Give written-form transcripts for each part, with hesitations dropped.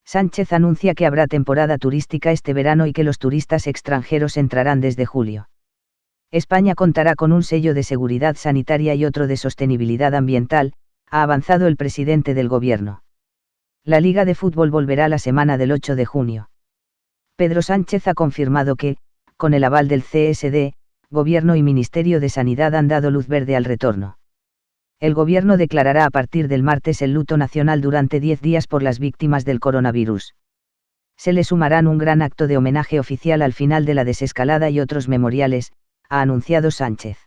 Sánchez anuncia que habrá temporada turística este verano y que los turistas extranjeros entrarán desde julio. España contará con un sello de seguridad sanitaria y otro de sostenibilidad ambiental, ha avanzado el presidente del Gobierno. La Liga de Fútbol volverá la semana del 8 de junio. Pedro Sánchez ha confirmado que, con el aval del CSD, Gobierno y Ministerio de Sanidad han dado luz verde al retorno. El Gobierno declarará a partir del martes el luto nacional durante 10 días por las víctimas del coronavirus. Se le sumarán un gran acto de homenaje oficial al final de la desescalada y otros memoriales, ha anunciado Sánchez.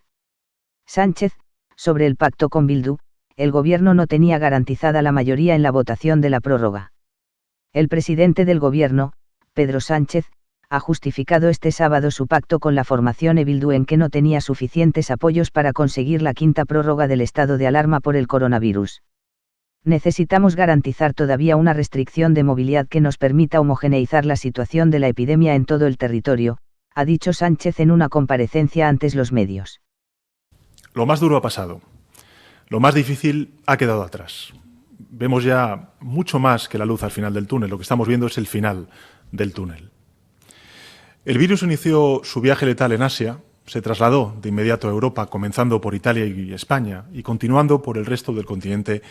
Sánchez, sobre el pacto con Bildu, el Gobierno no tenía garantizada la mayoría en la votación de la prórroga. El presidente del Gobierno, Pedro Sánchez, ha justificado este sábado su pacto con la formación Bildu en que no tenía suficientes apoyos para conseguir la quinta prórroga del estado de alarma por el coronavirus. Necesitamos garantizar todavía una restricción de movilidad que nos permita homogeneizar la situación de la epidemia en todo el territorio, ha dicho Sánchez en una comparecencia ante los medios. Lo más duro ha pasado. Lo más difícil ha quedado atrás. Vemos ya mucho más que la luz al final del túnel. Lo que estamos viendo es el final del túnel. El virus inició su viaje letal en Asia, se trasladó de inmediato a Europa, comenzando por Italia y España, y continuando por el resto del continente,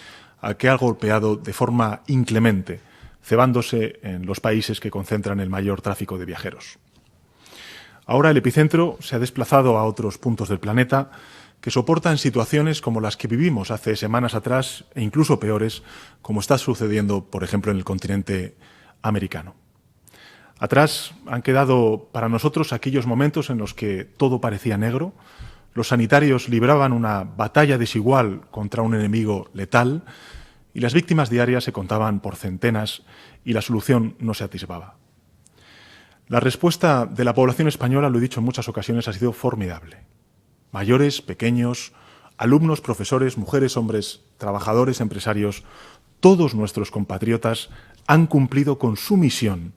al que ha golpeado de forma inclemente, cebándose en los países que concentran el mayor tráfico de viajeros. Ahora el epicentro se ha desplazado a otros puntos del planeta que soportan situaciones como las que vivimos hace semanas atrás e incluso peores, como está sucediendo, por ejemplo, en el continente americano. Atrás han quedado para nosotros aquellos momentos en los que todo parecía negro, los sanitarios libraban una batalla desigual contra un enemigo letal y las víctimas diarias se contaban por centenas y la solución no se atisbaba. La respuesta de la población española, lo he dicho en muchas ocasiones, ha sido formidable. Mayores, pequeños, alumnos, profesores, mujeres, hombres, trabajadores, empresarios, todos nuestros compatriotas han cumplido con su misión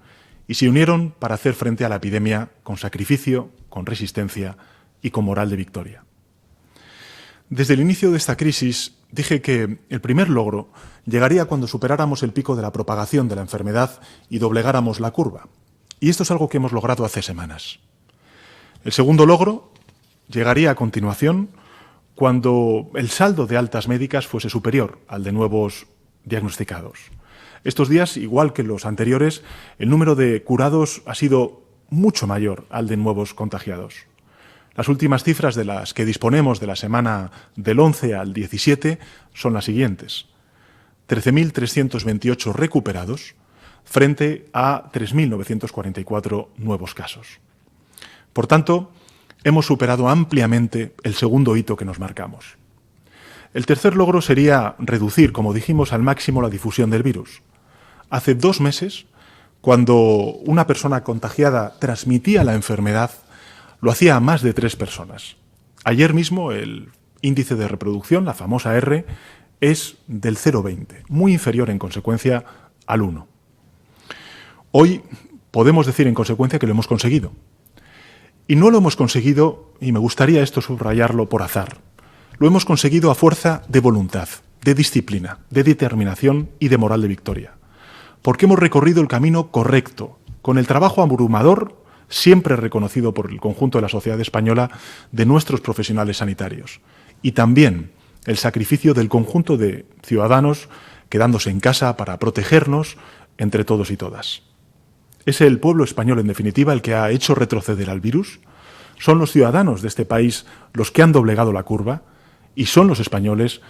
y se unieron para hacer frente a la epidemia con sacrificio, con resistencia y con moral de victoria. Desde el inicio de esta crisis dije que el primer logro llegaría cuando superáramos el pico de la propagación de la enfermedad y doblegáramos la curva. Y esto es algo que hemos logrado hace semanas. El segundo logro llegaría a continuación cuando el saldo de altas médicas fuese superior al de nuevos diagnosticados. Estos días, igual que los anteriores, el número de curados ha sido mucho mayor al de nuevos contagiados. Las últimas cifras de las que disponemos de la semana del 11 al 17 son las siguientes. 13.328 recuperados frente a 3.944 nuevos casos. Por tanto, hemos superado ampliamente el segundo hito que nos marcamos. El tercer logro sería reducir, como dijimos, al máximo la difusión del virus. Hace 2 meses, cuando una persona contagiada transmitía la enfermedad, lo hacía a más de 3 personas. Ayer mismo el índice de reproducción, la famosa R, es del 0,20, muy inferior en consecuencia al 1. Hoy podemos decir en consecuencia que lo hemos conseguido. Y no lo hemos conseguido, y me gustaría esto subrayarlo, por azar. Lo hemos conseguido a fuerza de voluntad, de disciplina, de determinación y de moral de victoria. Porque hemos recorrido el camino correcto, con el trabajo abrumador, siempre reconocido por el conjunto de la sociedad española, de nuestros profesionales sanitarios. Y también el sacrificio del conjunto de ciudadanos quedándose en casa para protegernos entre todos y todas. ¿Es el pueblo español, en definitiva, el que ha hecho retroceder al virus? ¿Son los ciudadanos de este país los que han doblegado la curva? ¿Y son los españoles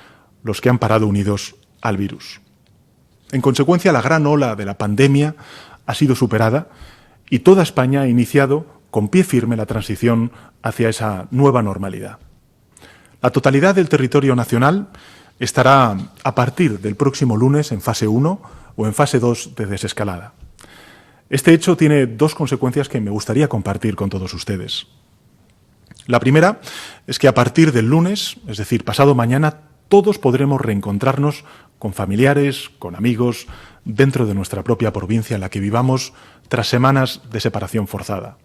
los que han parado unidos al virus? En consecuencia, la gran ola de la pandemia ha sido superada y toda España ha iniciado con pie firme la transición hacia esa nueva normalidad. La totalidad del territorio nacional estará a partir del próximo lunes en fase 1 o en fase 2 de desescalada. Este hecho tiene 2 consecuencias que me gustaría compartir con todos ustedes. La primera es que a partir del lunes, es decir, pasado mañana, todos podremos reencontrarnos con familiares, con amigos, dentro de nuestra propia provincia en la que vivamos tras semanas de separación forzada.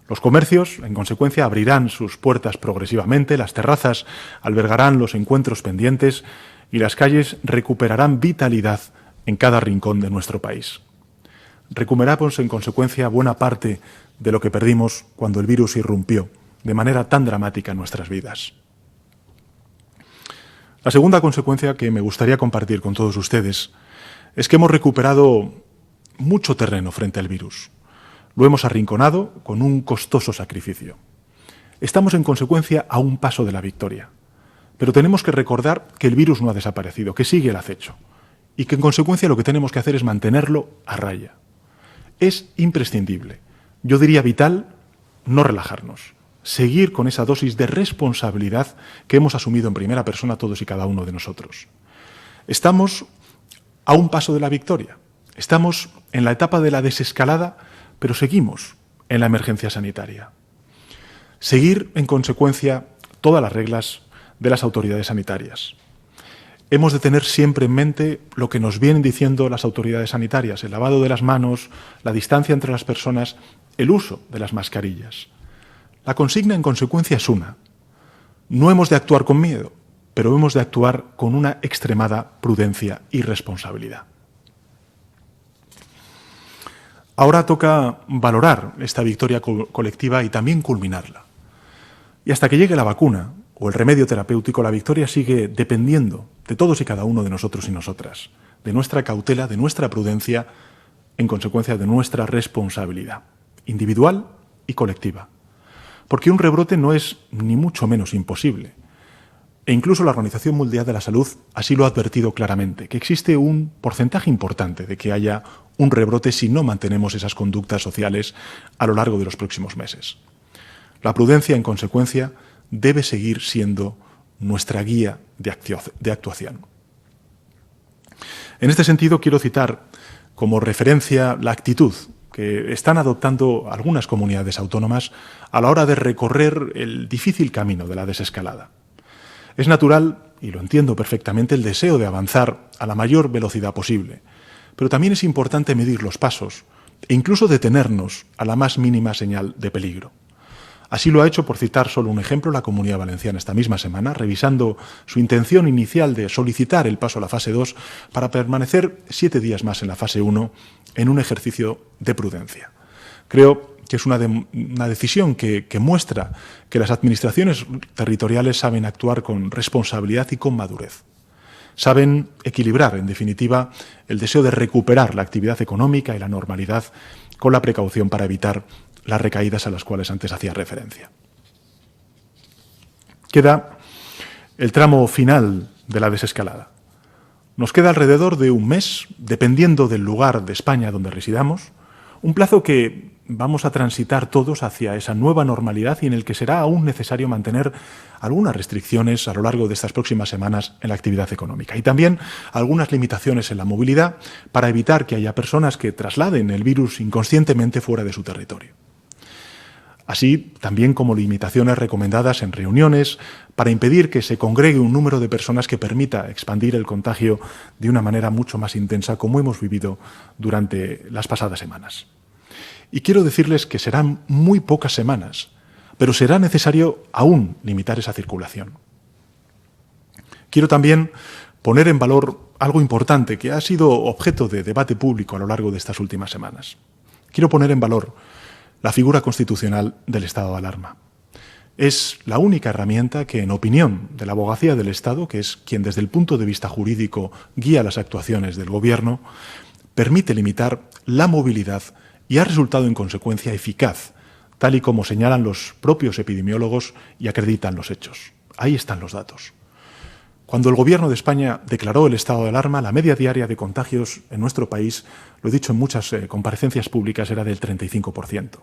Los comercios, en consecuencia, abrirán sus puertas progresivamente, las terrazas albergarán los encuentros pendientes y las calles recuperarán vitalidad en cada rincón de nuestro país. Recuperamos, en consecuencia, buena parte de lo que perdimos cuando el virus irrumpió de manera tan dramática en nuestras vidas. La segunda consecuencia que me gustaría compartir con todos ustedes es que hemos recuperado mucho terreno frente al virus. Lo hemos arrinconado con un costoso sacrificio. Estamos, en consecuencia, a un paso de la victoria. Pero tenemos que recordar que el virus no ha desaparecido, que sigue el acecho, y que, en consecuencia, lo que tenemos que hacer es mantenerlo a raya. Es imprescindible, yo diría vital, no relajarnos, seguir con esa dosis de responsabilidad que hemos asumido en primera persona todos y cada uno de nosotros. Estamos a un paso de la victoria, estamos en la etapa de la desescalada, pero seguimos en la emergencia sanitaria. Seguir, en consecuencia, todas las reglas de las autoridades sanitarias. Hemos de tener siempre en mente lo que nos vienen diciendo las autoridades sanitarias, el lavado de las manos, la distancia entre las personas, el uso de las mascarillas. La consigna, en consecuencia, es una. No hemos de actuar con miedo, pero hemos de actuar con una extremada prudencia y responsabilidad. Ahora toca valorar esta victoria colectiva y también culminarla. Y hasta que llegue la vacuna o el remedio terapéutico, la victoria sigue dependiendo de todos y cada uno de nosotros y nosotras, de nuestra cautela, de nuestra prudencia, en consecuencia de nuestra responsabilidad, individual y colectiva. Porque un rebrote no es ni mucho menos imposible. E incluso la Organización Mundial de la Salud así lo ha advertido claramente, que existe un porcentaje importante de que haya un rebrote si no mantenemos esas conductas sociales a lo largo de los próximos meses. La prudencia, en consecuencia, debe seguir siendo nuestra guía de actuación. En este sentido, quiero citar como referencia la actitud que están adoptando algunas comunidades autónomas a la hora de recorrer el difícil camino de la desescalada. Es natural, y lo entiendo perfectamente, el deseo de avanzar a la mayor velocidad posible, pero también es importante medir los pasos e incluso detenernos a la más mínima señal de peligro. Así lo ha hecho, por citar solo un ejemplo, la Comunidad Valenciana esta misma semana, revisando su intención inicial de solicitar el paso a la fase 2 para permanecer 7 días más en la fase 1 en un ejercicio de prudencia. Creo que es una decisión que muestra que las administraciones territoriales saben actuar con responsabilidad y con madurez. Saben equilibrar, en definitiva, el deseo de recuperar la actividad económica y la normalidad con la precaución para evitar las recaídas a las cuales antes hacía referencia. Queda el tramo final de la desescalada. Nos queda alrededor de un mes, dependiendo del lugar de España donde residamos, un plazo que vamos a transitar todos hacia esa nueva normalidad y en el que será aún necesario mantener algunas restricciones a lo largo de estas próximas semanas en la actividad económica y también algunas limitaciones en la movilidad para evitar que haya personas que trasladen el virus inconscientemente fuera de su territorio. Así también como limitaciones recomendadas en reuniones para impedir que se congregue un número de personas que permita expandir el contagio de una manera mucho más intensa como hemos vivido durante las pasadas semanas. Y quiero decirles que serán muy pocas semanas, pero será necesario aún limitar esa circulación. Quiero también poner en valor algo importante que ha sido objeto de debate público a lo largo de estas últimas semanas. Quiero poner en valor la figura constitucional del estado de alarma. Es la única herramienta que, en opinión de la Abogacía del Estado, que es quien desde el punto de vista jurídico guía las actuaciones del Gobierno, permite limitar la movilidad y ha resultado en consecuencia eficaz, tal y como señalan los propios epidemiólogos y acreditan los hechos. Ahí están los datos. Cuando el Gobierno de España declaró el estado de alarma, la media diaria de contagios en nuestro país, lo he dicho en muchas comparecencias públicas, era del 35%.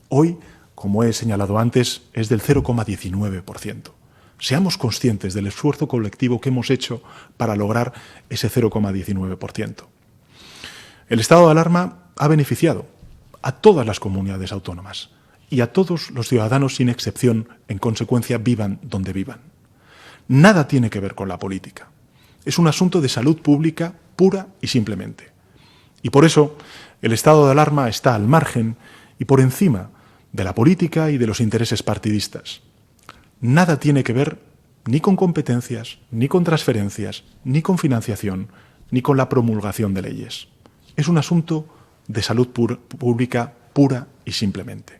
Hoy, como he señalado antes, es del 0,19%. Seamos conscientes del esfuerzo colectivo que hemos hecho para lograr ese 0,19%. El estado de alarma ha beneficiado a todas las comunidades autónomas y a todos los ciudadanos sin excepción, en consecuencia, vivan donde vivan. Nada tiene que ver con la política. Es un asunto de salud pública pura y simplemente. Y por eso el estado de alarma está al margen y por encima de la política y de los intereses partidistas. Nada tiene que ver ni con competencias, ni con transferencias, ni con financiación, ni con la promulgación de leyes. Es un asunto de salud pública pura y simplemente.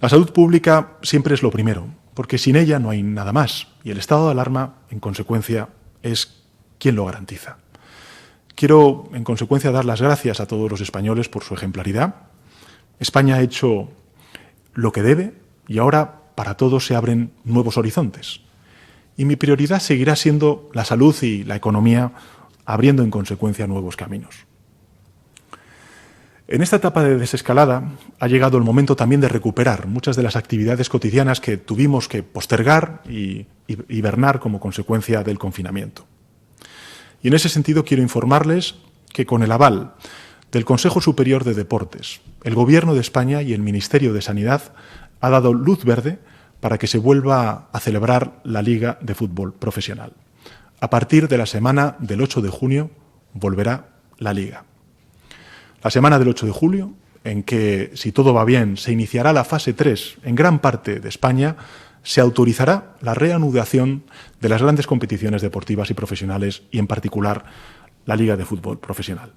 La salud pública siempre es lo primero, porque sin ella no hay nada más, y el estado de alarma, en consecuencia, es quien lo garantiza. Quiero, en consecuencia, dar las gracias a todos los españoles por su ejemplaridad. España ha hecho lo que debe y ahora para todos se abren nuevos horizontes. Y mi prioridad seguirá siendo la salud y la economía, abriendo en consecuencia nuevos caminos. En esta etapa de desescalada ha llegado el momento también de recuperar muchas de las actividades cotidianas que tuvimos que postergar y hibernar como consecuencia del confinamiento. Y en ese sentido quiero informarles que con el aval del Consejo Superior de Deportes, el Gobierno de España y el Ministerio de Sanidad ha dado luz verde para que se vuelva a celebrar la Liga de Fútbol Profesional. A partir de la semana del 8 de junio volverá la Liga. La semana del 8 de julio, en que, si todo va bien, se iniciará la fase 3 en gran parte de España, se autorizará la reanudación de las grandes competiciones deportivas y profesionales y, en particular, la Liga de Fútbol Profesional.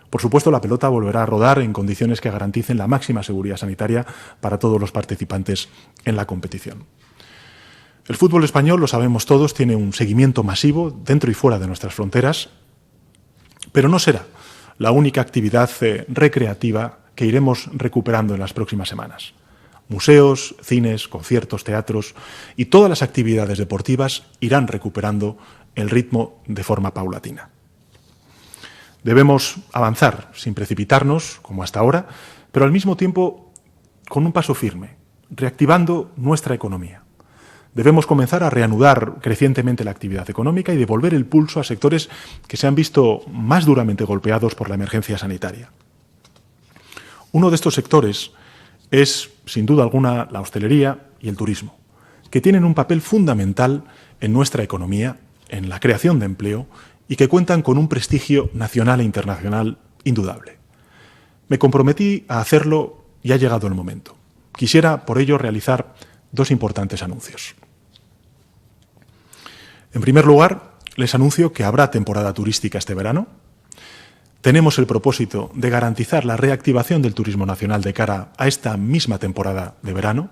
Por supuesto, la pelota volverá a rodar en condiciones que garanticen la máxima seguridad sanitaria para todos los participantes en la competición. El fútbol español, lo sabemos todos, tiene un seguimiento masivo dentro y fuera de nuestras fronteras, pero no será la única actividad recreativa que iremos recuperando en las próximas semanas. Museos, cines, conciertos, teatros y todas las actividades deportivas irán recuperando el ritmo de forma paulatina. Debemos avanzar sin precipitarnos, como hasta ahora, pero al mismo tiempo con un paso firme, reactivando nuestra economía. Debemos comenzar a reanudar crecientemente la actividad económica y devolver el pulso a sectores que se han visto más duramente golpeados por la emergencia sanitaria. Uno de estos sectores es, sin duda alguna, la hostelería y el turismo, que tienen un papel fundamental en nuestra economía, en la creación de empleo y que cuentan con un prestigio nacional e internacional indudable. Me comprometí a hacerlo y ha llegado el momento. Quisiera, por ello, realizar dos importantes anuncios. En primer lugar, les anuncio que habrá temporada turística este verano. Tenemos el propósito de garantizar la reactivación del turismo nacional de cara a esta misma temporada de verano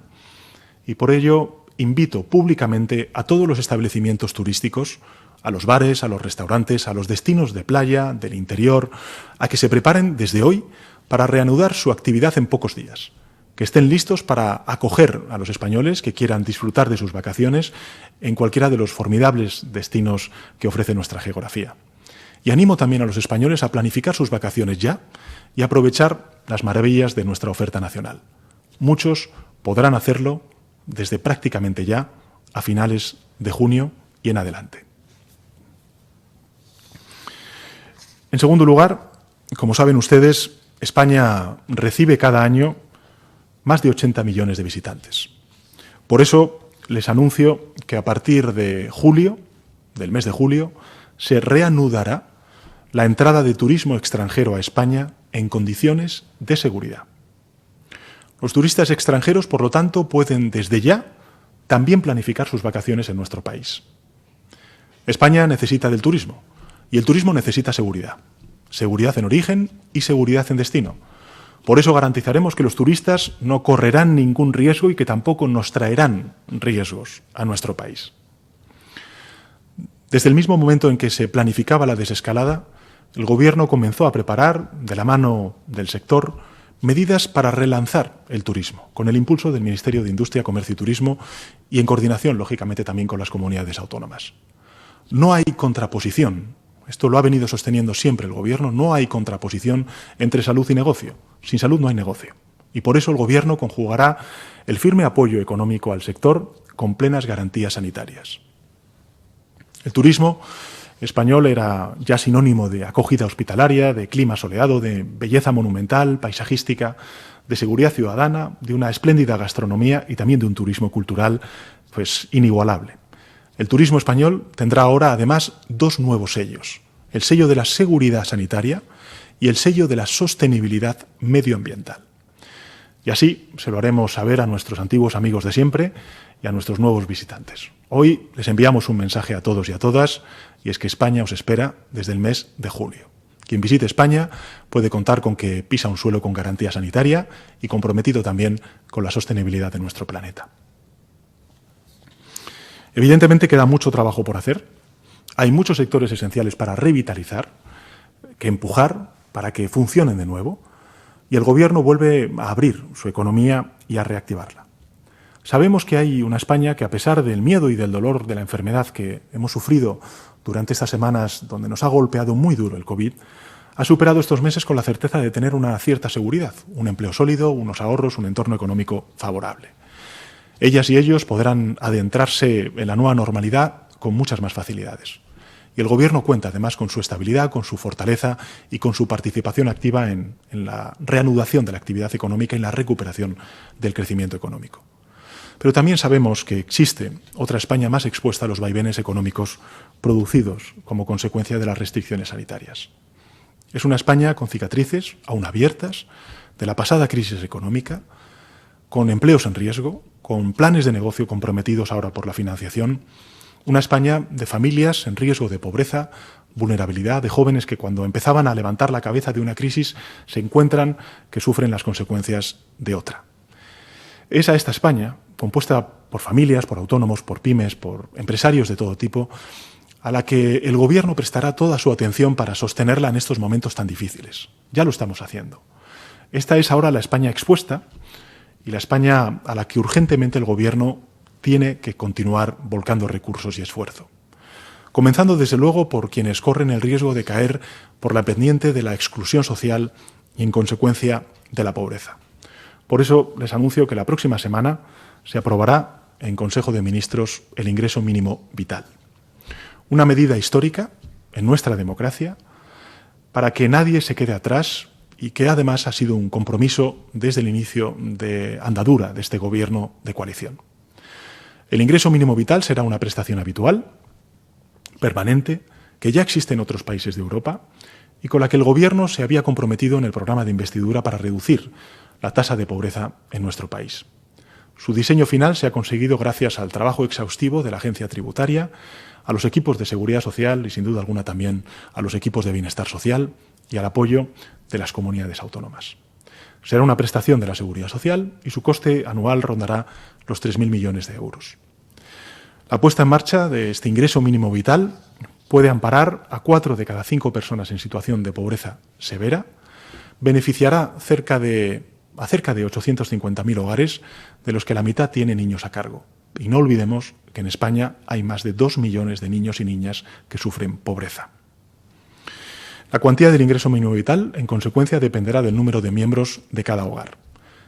y por ello invito públicamente a todos los establecimientos turísticos, a los bares, a los restaurantes, a los destinos de playa, del interior, a que se preparen desde hoy para reanudar su actividad en pocos días, que estén listos para acoger a los españoles que quieran disfrutar de sus vacaciones en cualquiera de los formidables destinos que ofrece nuestra geografía. Y animo también a los españoles a planificar sus vacaciones ya y aprovechar las maravillas de nuestra oferta nacional. Muchos podrán hacerlo desde prácticamente ya, a finales de junio y en adelante. En segundo lugar, como saben ustedes, España recibe cada año más de 80 millones de visitantes. Por eso les anuncio que a partir de julio, del mes de julio, se reanudará la entrada de turismo extranjero a España en condiciones de seguridad. Los turistas extranjeros, por lo tanto, pueden desde ya también planificar sus vacaciones en nuestro país. España necesita del turismo y el turismo necesita seguridad. Seguridad en origen y seguridad en destino. Por eso garantizaremos que los turistas no correrán ningún riesgo y que tampoco nos traerán riesgos a nuestro país. Desde el mismo momento en que se planificaba la desescalada, el Gobierno comenzó a preparar, de la mano del sector, medidas para relanzar el turismo, con el impulso del Ministerio de Industria, Comercio y Turismo y en coordinación, lógicamente, también con las comunidades autónomas. No hay contraposición, esto lo ha venido sosteniendo siempre el Gobierno, no hay contraposición entre salud y negocio. Sin salud no hay negocio. Y por eso el Gobierno conjugará el firme apoyo económico al sector con plenas garantías sanitarias. El turismo español era ya sinónimo de acogida hospitalaria, de clima soleado, de belleza monumental, paisajística, de seguridad ciudadana, de una espléndida gastronomía y también de un turismo cultural inigualable. El turismo español tendrá ahora además dos nuevos sellos, el sello de la seguridad sanitaria y el sello de la sostenibilidad medioambiental. Y así se lo haremos saber a nuestros antiguos amigos de siempre y a nuestros nuevos visitantes. Hoy les enviamos un mensaje a todos y a todas, y es que España os espera desde el mes de julio. Quien visite España puede contar con que pisa un suelo con garantía sanitaria y comprometido también con la sostenibilidad de nuestro planeta. Evidentemente queda mucho trabajo por hacer. Hay muchos sectores esenciales para revitalizar, que empujar para que funcionen de nuevo, y el Gobierno vuelve a abrir su economía y a reactivarla. Sabemos que hay una España que, a pesar del miedo y del dolor de la enfermedad que hemos sufrido durante estas semanas donde nos ha golpeado muy duro el COVID, ha superado estos meses con la certeza de tener una cierta seguridad, un empleo sólido, unos ahorros, un entorno económico favorable. Ellas y ellos podrán adentrarse en la nueva normalidad con muchas más facilidades. Y el Gobierno cuenta además con su estabilidad, con su fortaleza y con su participación activa en la reanudación de la actividad económica y la recuperación del crecimiento económico. Pero también sabemos que existe otra España más expuesta a los vaivenes económicos producidos como consecuencia de las restricciones sanitarias. Es una España con cicatrices aún abiertas de la pasada crisis económica, con empleos en riesgo, con planes de negocio comprometidos ahora por la financiación, una España de familias en riesgo de pobreza, vulnerabilidad, de jóvenes que cuando empezaban a levantar la cabeza de una crisis se encuentran que sufren las consecuencias de otra. Es a esta España, compuesta por familias, por autónomos, por pymes, por empresarios de todo tipo, a la que el Gobierno prestará toda su atención para sostenerla en estos momentos tan difíciles. Ya lo estamos haciendo. Esta es ahora la España expuesta y la España a la que urgentemente el Gobierno tiene que continuar volcando recursos y esfuerzo. Comenzando desde luego por quienes corren el riesgo de caer por la pendiente de la exclusión social y en consecuencia de la pobreza. Por eso les anuncio que la próxima semana se aprobará en Consejo de Ministros el ingreso mínimo vital. Una medida histórica en nuestra democracia para que nadie se quede atrás y que además ha sido un compromiso desde el inicio de andadura de este Gobierno de coalición. El ingreso mínimo vital será una prestación habitual, permanente, que ya existe en otros países de Europa y con la que el Gobierno se había comprometido en el programa de investidura para reducir la tasa de pobreza en nuestro país. Su diseño final se ha conseguido gracias al trabajo exhaustivo de la Agencia Tributaria, a los equipos de seguridad social y, sin duda alguna, también a los equipos de bienestar social y al apoyo de las comunidades autónomas. Será una prestación de la seguridad social y su coste anual rondará los 3.000 millones de euros. La puesta en marcha de este ingreso mínimo vital puede amparar a 4 de cada 5 personas en situación de pobreza severa, beneficiará a cerca de 850.000 hogares, de los que la mitad tiene niños a cargo. Y no olvidemos que en España hay más de 2 millones de niños y niñas que sufren pobreza. La cuantía del ingreso mínimo vital, en consecuencia, dependerá del número de miembros de cada hogar.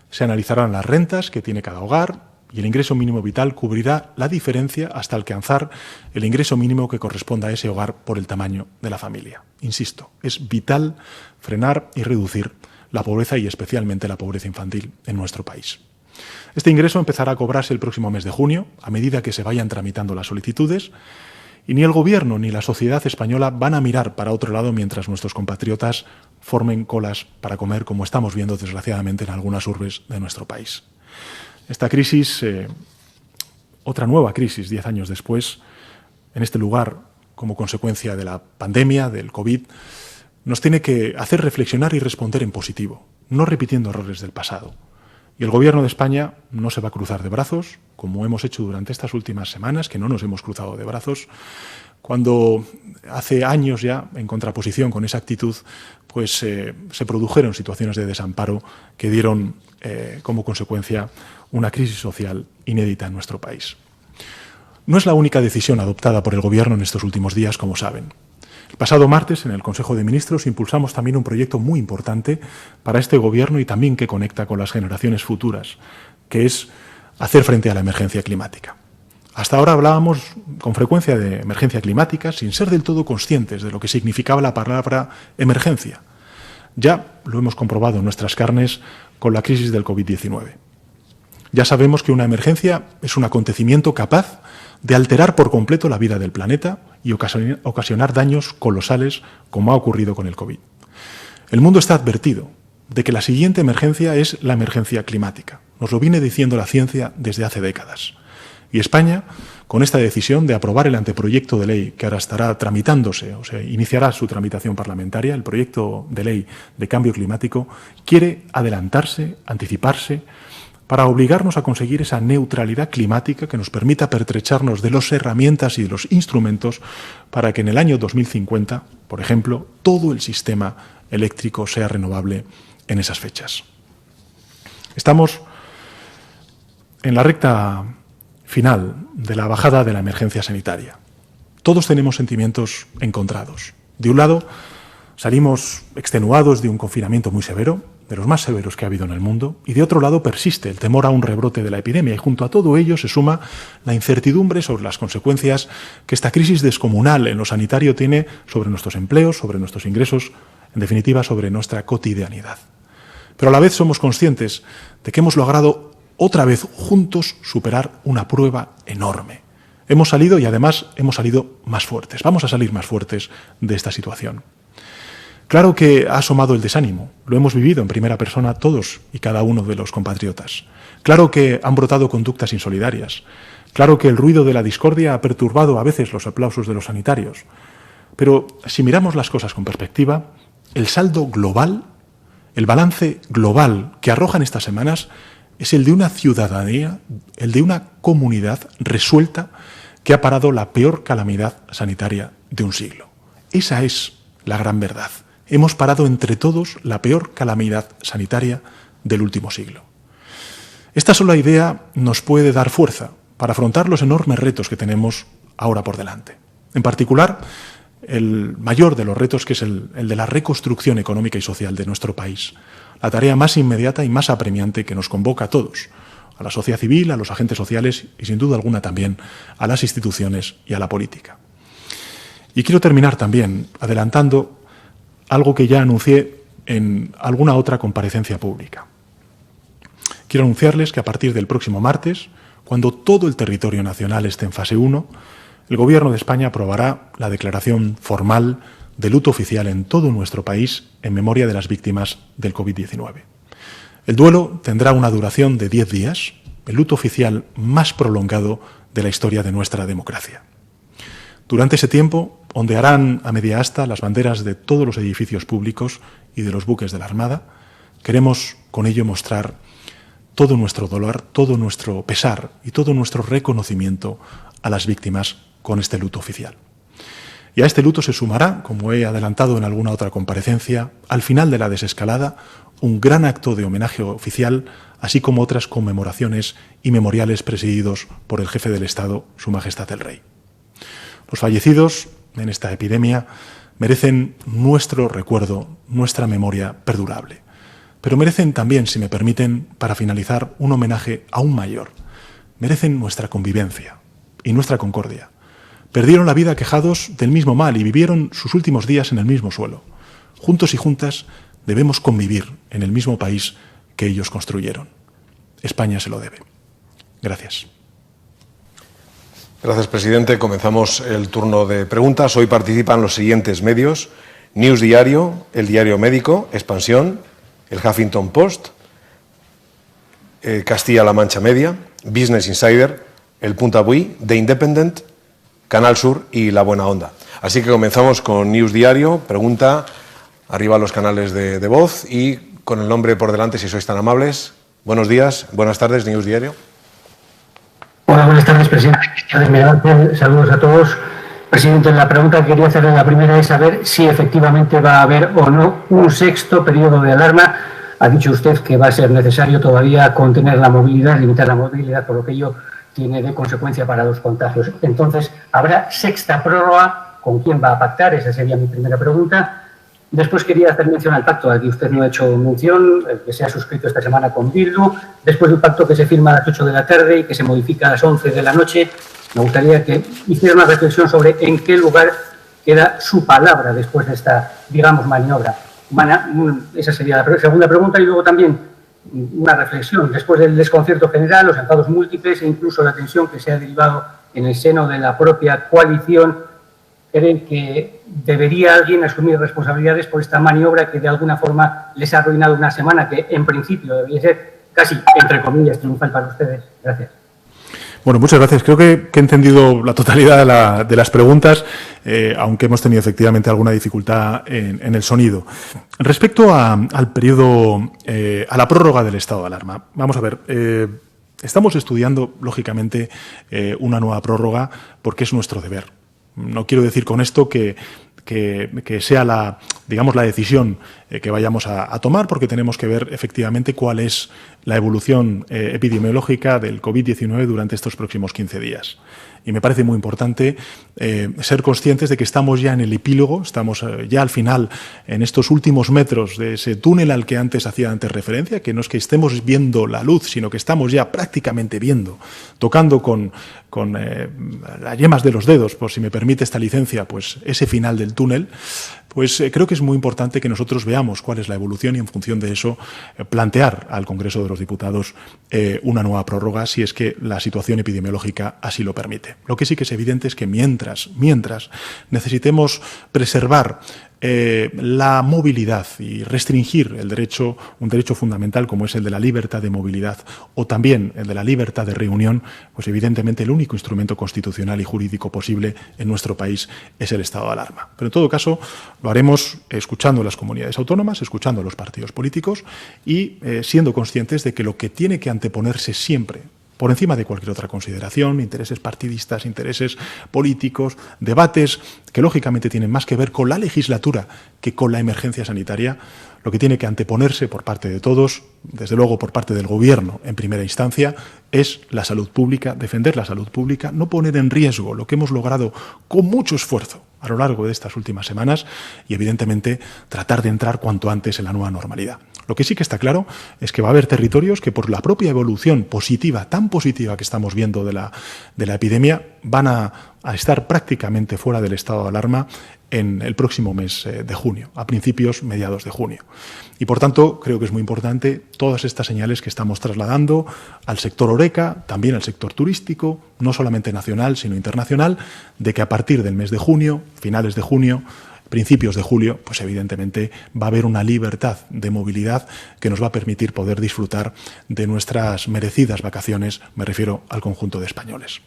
Se analizarán las rentas que tiene cada hogar y el ingreso mínimo vital cubrirá la diferencia hasta alcanzar el ingreso mínimo que corresponda a ese hogar por el tamaño de la familia. Insisto, es vital frenar y reducir la pobreza y especialmente la pobreza infantil en nuestro país. Este ingreso empezará a cobrarse el próximo mes de junio, a medida que se vayan tramitando las solicitudes, y ni el Gobierno ni la sociedad española van a mirar para otro lado mientras nuestros compatriotas formen colas para comer, como estamos viendo desgraciadamente en algunas urbes de nuestro país. Esta crisis, otra nueva crisis 10 años después, en este lugar, como consecuencia de la pandemia, del COVID, nos tiene que hacer reflexionar y responder en positivo, no repitiendo errores del pasado. Y el Gobierno de España no se va a cruzar de brazos, como hemos hecho durante estas últimas semanas, que no nos hemos cruzado de brazos, cuando hace años ya, en contraposición con esa actitud, pues se produjeron situaciones de desamparo que dieron como consecuencia una crisis social inédita en nuestro país. No es la única decisión adoptada por el Gobierno en estos últimos días, como saben. El pasado martes, en el Consejo de Ministros, impulsamos también un proyecto muy importante para este Gobierno y también que conecta con las generaciones futuras, que es hacer frente a la emergencia climática. Hasta ahora hablábamos con frecuencia de emergencia climática sin ser del todo conscientes de lo que significaba la palabra emergencia. Ya lo hemos comprobado en nuestras carnes con la crisis del COVID-19. Ya sabemos que una emergencia es un acontecimiento capaz de alterar por completo la vida del planeta y ocasionar daños colosales, como ha ocurrido con el COVID. El mundo está advertido de que la siguiente emergencia es la emergencia climática. Nos lo viene diciendo la ciencia desde hace décadas. Y España, con esta decisión de aprobar el anteproyecto de ley que ahora estará tramitándose, o sea, iniciará su tramitación parlamentaria, el proyecto de ley de cambio climático, quiere adelantarse, anticiparse, para obligarnos a conseguir esa neutralidad climática que nos permita pertrecharnos de las herramientas y de los instrumentos para que en el año 2050, por ejemplo, todo el sistema eléctrico sea renovable en esas fechas. Estamos en la recta final de la bajada de la emergencia sanitaria. Todos tenemos sentimientos encontrados. De un lado, salimos extenuados de un confinamiento muy severo, de los más severos que ha habido en el mundo, y de otro lado persiste el temor a un rebrote de la epidemia, y junto a todo ello se suma la incertidumbre sobre las consecuencias que esta crisis descomunal en lo sanitario tiene sobre nuestros empleos, sobre nuestros ingresos, en definitiva sobre nuestra cotidianidad. Pero a la vez somos conscientes de que hemos logrado otra vez juntos superar una prueba enorme. Hemos salido y además hemos salido más fuertes. Vamos a salir más fuertes de esta situación. Claro que ha asomado el desánimo, lo hemos vivido en primera persona todos y cada uno de los compatriotas. Claro que han brotado conductas insolidarias. Claro que el ruido de la discordia ha perturbado a veces los aplausos de los sanitarios. Pero si miramos las cosas con perspectiva, el saldo global, el balance global que arrojan estas semanas es el de una ciudadanía, el de una comunidad resuelta que ha parado la peor calamidad sanitaria de un siglo. Esa es la gran verdad. Hemos parado entre todos la peor calamidad sanitaria del último siglo. Esta sola idea nos puede dar fuerza para afrontar los enormes retos que tenemos ahora por delante. En particular, el mayor de los retos, que es el de la reconstrucción económica y social de nuestro país. La tarea más inmediata y más apremiante que nos convoca a todos, a la sociedad civil, a los agentes sociales y, sin duda alguna, también a las instituciones y a la política. Y quiero terminar también adelantando algo que ya anuncié en alguna otra comparecencia pública. Quiero anunciarles que a partir del próximo martes, cuando todo el territorio nacional esté en fase 1, el Gobierno de España aprobará la declaración formal de luto oficial en todo nuestro país en memoria de las víctimas del COVID-19. El duelo tendrá una duración de 10 días, el luto oficial más prolongado de la historia de nuestra democracia. Durante ese tiempo ondearán a media asta las banderas de todos los edificios públicos y de los buques de la Armada. Queremos con ello mostrar todo nuestro dolor, todo nuestro pesar y todo nuestro reconocimiento a las víctimas con este luto oficial. Y a este luto se sumará, como he adelantado en alguna otra comparecencia, al final de la desescalada, un gran acto de homenaje oficial, así como otras conmemoraciones y memoriales presididos por el jefe del Estado, Su Majestad el Rey. Los fallecidos en esta epidemia merecen nuestro recuerdo, nuestra memoria perdurable. Pero merecen también, si me permiten, para finalizar, un homenaje aún mayor. Merecen nuestra convivencia y nuestra concordia. Perdieron la vida quejados del mismo mal y vivieron sus últimos días en el mismo suelo. Juntos y juntas debemos convivir en el mismo país que ellos construyeron. España se lo debe. Gracias. Gracias, presidente. Comenzamos el turno de preguntas. Hoy participan los siguientes medios: News Diario, El Diario Médico, Expansión, el Huffington Post, Castilla-La Mancha Media, Business Insider, El Punt Avui, The Independent, Canal Sur y La Buena Onda. Así que comenzamos con News Diario. Pregunta, arriba los canales de voz y con el nombre por delante, si sois tan amables. Buenos días, buenas tardes, News Diario. Hola, buenas tardes, presidente. Saludos a todos. Presidente, la pregunta que quería hacerle, la primera es saber si efectivamente va a haber o no un sexto periodo de alarma. Ha dicho usted que va a ser necesario todavía contener la movilidad, limitar la movilidad, por lo que ello tiene de consecuencia para los contagios. Entonces, ¿habrá sexta prórroga? ¿Con quién va a pactar? Esa sería mi primera pregunta. Después quería hacer mención al pacto al que usted no ha hecho mención, el que se ha suscrito esta semana con Bildu. Después del pacto que se firma a las 8 de la tarde y que se modifica a las 11 de la noche, me gustaría que hiciera una reflexión sobre en qué lugar queda su palabra después de esta, digamos, maniobra. Esa sería la segunda pregunta. Y luego también una reflexión. Después del desconcierto general, los enfados múltiples e incluso la tensión que se ha derivado en el seno de la propia coalición, ¿creen que debería alguien asumir responsabilidades por esta maniobra que de alguna forma les ha arruinado una semana que en principio debería ser casi, entre comillas, triunfal para ustedes? Gracias. Bueno, muchas gracias. Creo que he entendido la totalidad de las preguntas, aunque hemos tenido efectivamente alguna dificultad en el sonido. Respecto al periodo, a la prórroga del estado de alarma, vamos a ver, estamos estudiando, lógicamente, una nueva prórroga porque es nuestro deber. No quiero decir con esto que sea la decisión que vayamos a tomar, porque tenemos que ver efectivamente cuál es la evolución epidemiológica del COVID-19 durante estos próximos 15 días. Y me parece muy importante ser conscientes de que estamos ya en el epílogo, estamos ya al final, en estos últimos metros de ese túnel al que hacía referencia, que no es que estemos viendo la luz, sino que estamos ya prácticamente viendo, tocando con las yemas de los dedos, por si me permite esta licencia, pues ese final del túnel. Pues creo que es muy importante que nosotros veamos cuál es la evolución y en función de eso plantear al Congreso de los Diputados una nueva prórroga si es que la situación epidemiológica así lo permite. Lo que sí que es evidente es que mientras necesitemos preservar la movilidad y restringir un derecho fundamental como es el de la libertad de movilidad o también el de la libertad de reunión, pues evidentemente el único instrumento constitucional y jurídico posible en nuestro país es el estado de alarma. Pero en todo caso lo haremos escuchando a las comunidades autónomas, escuchando a los partidos políticos y siendo conscientes de que lo que tiene que anteponerse siempre, por encima de cualquier otra consideración, intereses partidistas, intereses políticos, debates que lógicamente tienen más que ver con la legislatura que con la emergencia sanitaria, lo que tiene que anteponerse por parte de todos, desde luego por parte del Gobierno en primera instancia, es la salud pública, defender la salud pública, no poner en riesgo lo que hemos logrado con mucho esfuerzo a lo largo de estas últimas semanas y, evidentemente, tratar de entrar cuanto antes en la nueva normalidad. Lo que sí que está claro es que va a haber territorios que, por la propia evolución positiva, tan positiva que estamos viendo de la epidemia, van a estar prácticamente fuera del estado de alarma en el próximo mes de junio, a mediados de junio. Y, por tanto, creo que es muy importante todas estas señales que estamos trasladando al sector horeca, también al sector turístico, no solamente nacional, sino internacional, de que a partir del mes de junio, finales de junio, principios de julio, pues evidentemente va a haber una libertad de movilidad que nos va a permitir poder disfrutar de nuestras merecidas vacaciones, me refiero al conjunto de españoles.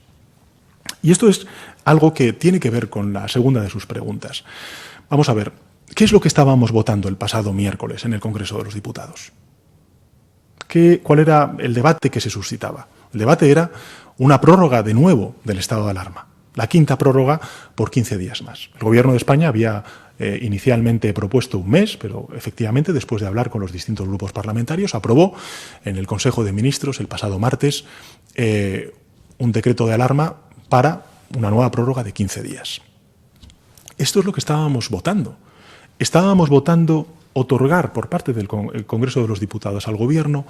Y esto es algo que tiene que ver con la segunda de sus preguntas. Vamos a ver, ¿qué es lo que estábamos votando el pasado miércoles en el Congreso de los Diputados? ¿Cuál era el debate que se suscitaba? El debate era una prórroga de nuevo del estado de alarma. La quinta prórroga por 15 días más. El Gobierno de España había inicialmente propuesto un mes, pero efectivamente, después de hablar con los distintos grupos parlamentarios, aprobó en el Consejo de Ministros el pasado martes un decreto de alarma para una nueva prórroga de 15 días. Esto es lo que estábamos votando. Estábamos votando otorgar por parte del Congreso de los Diputados al Gobierno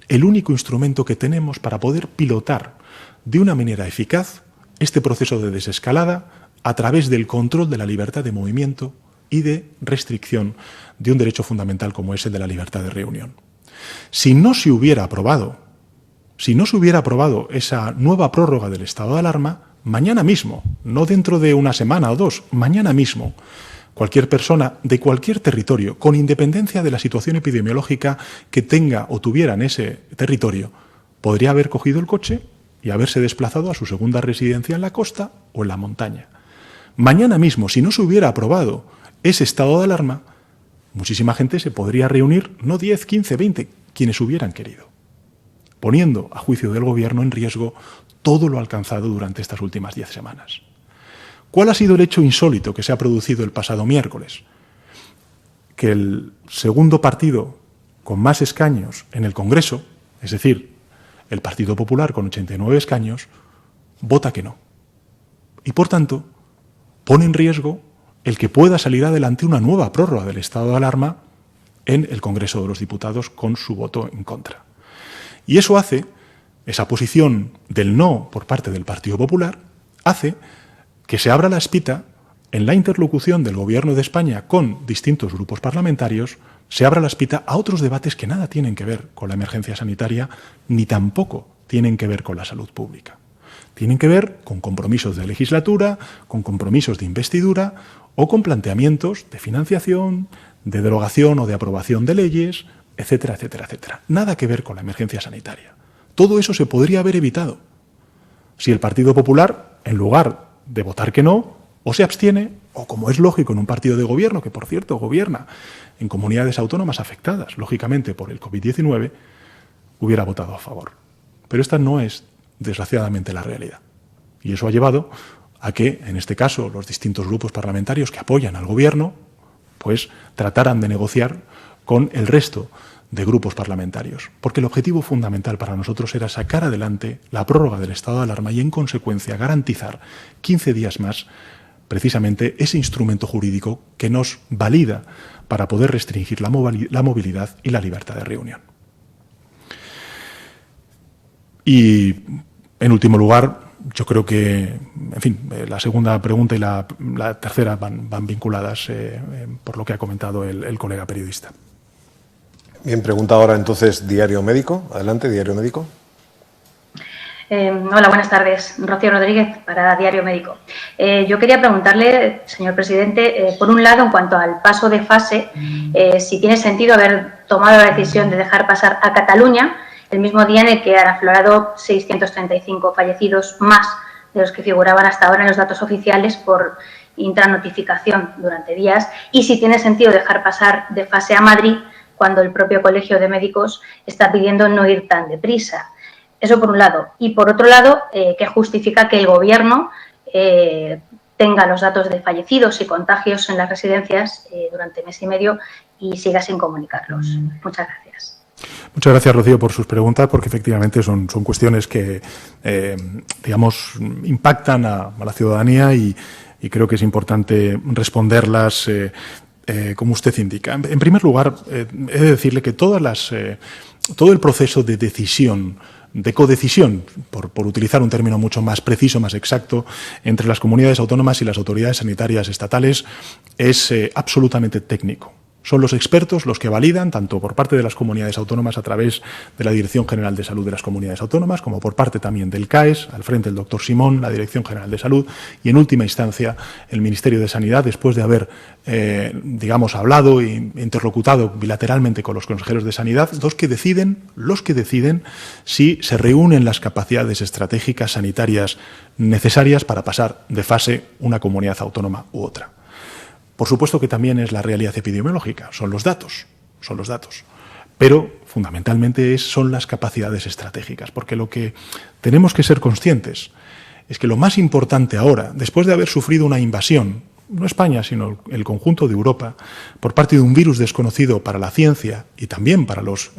el único instrumento que tenemos para poder pilotar de una manera eficaz este proceso de desescalada a través del control de la libertad de movimiento y de restricción de un derecho fundamental como es el de la libertad de reunión. Si no se hubiera aprobado esa nueva prórroga del estado de alarma, mañana mismo, no dentro de una semana o dos, mañana mismo, cualquier persona de cualquier territorio, con independencia de la situación epidemiológica que tenga o tuviera en ese territorio, podría haber cogido el coche y haberse desplazado a su segunda residencia en la costa o en la montaña. Mañana mismo, si no se hubiera aprobado ese estado de alarma, muchísima gente se podría reunir, no 10, 15, 20, quienes hubieran querido, poniendo a juicio del Gobierno en riesgo todo lo alcanzado durante estas últimas 10 semanas. ¿Cuál ha sido el hecho insólito que se ha producido el pasado miércoles? Que el segundo partido con más escaños en el Congreso, es decir, el Partido Popular con 89 escaños, vota que no. Y, por tanto, pone en riesgo el que pueda salir adelante una nueva prórroga del estado de alarma en el Congreso de los Diputados con su voto en contra. Y eso hace, esa posición del no por parte del Partido Popular, hace que se abra la espita en la interlocución del Gobierno de España con distintos grupos parlamentarios, se abra la espita a otros debates que nada tienen que ver con la emergencia sanitaria ni tampoco tienen que ver con la salud pública. Tienen que ver con compromisos de legislatura, con compromisos de investidura o con planteamientos de financiación, de derogación o de aprobación de leyes, etcétera, etcétera, etcétera. Nada que ver con la emergencia sanitaria. Todo eso se podría haber evitado si el Partido Popular, en lugar de votar que no, o se abstiene, o como es lógico en un partido de gobierno, que por cierto gobierna en comunidades autónomas afectadas, lógicamente, por el COVID-19, hubiera votado a favor. Pero esta no es, desgraciadamente, la realidad. Y eso ha llevado a que, en este caso, los distintos grupos parlamentarios que apoyan al gobierno, pues trataran de negociar con el resto de grupos parlamentarios, porque el objetivo fundamental para nosotros era sacar adelante la prórroga del estado de alarma y, en consecuencia, garantizar 15 días más precisamente ese instrumento jurídico que nos valida para poder restringir la movilidad y la libertad de reunión. Y, en último lugar, yo creo que, en fin, la segunda pregunta y la tercera van vinculadas por lo que ha comentado el colega periodista. Bien, pregunta ahora entonces Diario Médico. Adelante, Diario Médico. Hola, buenas tardes. Rocío Rodríguez para Diario Médico. Yo quería preguntarle, señor presidente, por un lado, en cuanto al paso de fase, si tiene sentido haber tomado la decisión de dejar pasar a Cataluña el mismo día en el que han aflorado 635 fallecidos más de los que figuraban hasta ahora en los datos oficiales por intranotificación durante días, y si tiene sentido dejar pasar de fase a Madrid cuando el propio Colegio de Médicos está pidiendo no ir tan deprisa. Eso por un lado. Y por otro lado, que justifica que el Gobierno tenga los datos de fallecidos y contagios en las residencias durante mes y medio y siga sin comunicarlos. Muchas gracias. Muchas gracias, Rocío, por sus preguntas, porque efectivamente son cuestiones que, digamos, impactan a la ciudadanía y creo que es importante responderlas como usted indica. En primer lugar, he de decirle que todo el proceso de decisión, de codecisión, por utilizar un término mucho más preciso, más exacto, entre las comunidades autónomas y las autoridades sanitarias estatales, es absolutamente técnico. Son los expertos los que validan, tanto por parte de las comunidades autónomas a través de la Dirección General de Salud de las Comunidades Autónomas, como por parte también del CAES, al frente el doctor Simón, la Dirección General de Salud, y en última instancia el Ministerio de Sanidad, después de haber, digamos, hablado e interlocutado bilateralmente con los consejeros de Sanidad, los que deciden si se reúnen las capacidades estratégicas sanitarias necesarias para pasar de fase una comunidad autónoma u otra. Por supuesto que también es la realidad epidemiológica, son los datos, pero fundamentalmente son las capacidades estratégicas, porque lo que tenemos que ser conscientes es que lo más importante ahora, después de haber sufrido una invasión, no España, sino el conjunto de Europa, por parte de un virus desconocido para la ciencia y también para los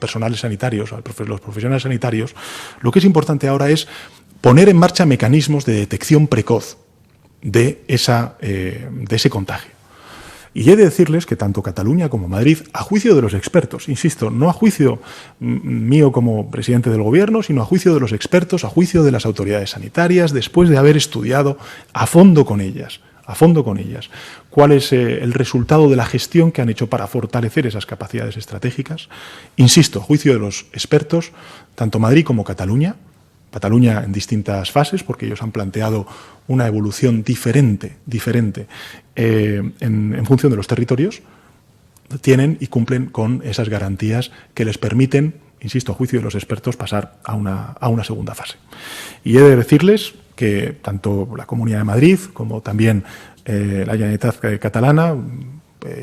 personales sanitarios, los profesionales sanitarios, lo que es importante ahora es poner en marcha mecanismos de detección precoz de ese contagio. Y he de decirles que tanto Cataluña como Madrid, a juicio de los expertos, insisto, no a juicio mío como presidente del Gobierno, sino a juicio de los expertos, a juicio de las autoridades sanitarias, después de haber estudiado a fondo con ellas, cuál es el resultado de la gestión que han hecho para fortalecer esas capacidades estratégicas. Insisto, a juicio de los expertos, tanto Madrid como Cataluña en distintas fases, porque ellos han planteado una evolución diferente en función de los territorios, tienen y cumplen con esas garantías que les permiten, insisto, a juicio de los expertos, pasar a una segunda fase. Y he de decirles que tanto la Comunidad de Madrid como también la Generalitat catalana,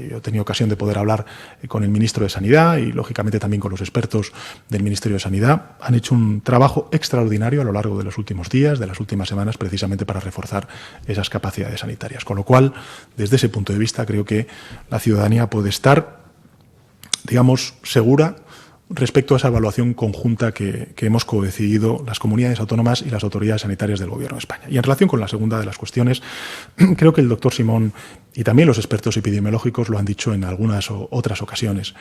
yo he tenido ocasión de poder hablar con el ministro de Sanidad y, lógicamente, también con los expertos del Ministerio de Sanidad. Han hecho un trabajo extraordinario a lo largo de los últimos días, de las últimas semanas, precisamente para reforzar esas capacidades sanitarias. Con lo cual, desde ese punto de vista, creo que la ciudadanía puede estar, digamos, segura respecto a esa evaluación conjunta que hemos codecidido las comunidades autónomas y las autoridades sanitarias del Gobierno de España. Y en relación con la segunda de las cuestiones, creo que el doctor Simón y también los expertos epidemiológicos lo han dicho en algunas otras ocasiones.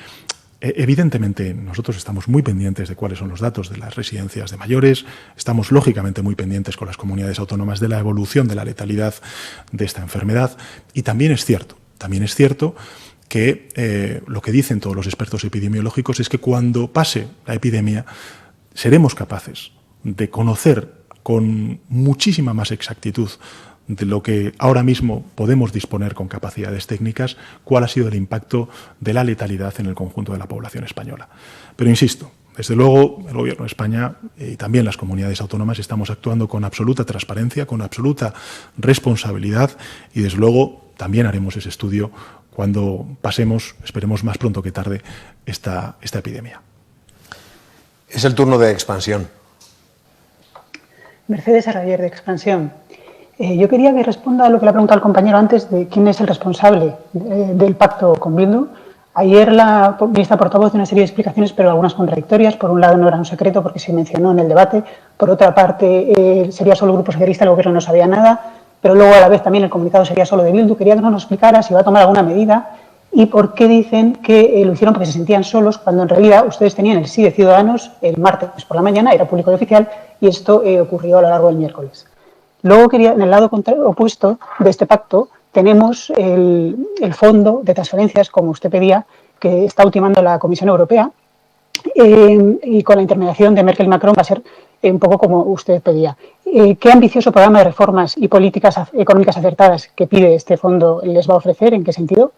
Evidentemente, nosotros estamos muy pendientes de cuáles son los datos de las residencias de mayores, estamos lógicamente muy pendientes con las comunidades autónomas de la evolución de la letalidad de esta enfermedad, y también es cierto que lo que dicen todos los expertos epidemiológicos es que cuando pase la epidemia seremos capaces de conocer con muchísima más exactitud de lo que ahora mismo podemos disponer con capacidades técnicas, cuál ha sido el impacto de la letalidad en el conjunto de la población española. Pero insisto, Desde luego, el Gobierno de España y también las comunidades autónomas estamos actuando con absoluta transparencia, con absoluta responsabilidad y, desde luego, también haremos ese estudio cuando pasemos, esperemos más pronto que tarde, esta epidemia. Es el turno de Expansión. Mercedes Arrayer, de Expansión. Yo quería que responda a lo que le ha preguntado el compañero antes de quién es el responsable del pacto con Bildu. Ayer la ministra portavoz dio una serie de explicaciones, pero algunas contradictorias. Por un lado, no era un secreto porque se mencionó en el debate. Por otra parte, sería solo el Grupo Socialista, el Gobierno no sabía nada. Pero luego, a la vez, también el comunicado sería solo de Bildu. Quería que nos explicara si va a tomar alguna medida y por qué dicen que lo hicieron porque se sentían solos, cuando en realidad ustedes tenían el sí de Ciudadanos el martes por la mañana, era público y oficial, y esto ocurrió a lo largo del miércoles. Luego quería, en el lado opuesto de este pacto, tenemos el fondo de transferencias, como usted pedía, que está ultimando la Comisión Europea, y con la intermediación de Merkel y Macron va a ser un poco como usted pedía. ¿Qué ambicioso programa de reformas y políticas económicas acertadas que pide este fondo les va a ofrecer? ¿En qué sentido?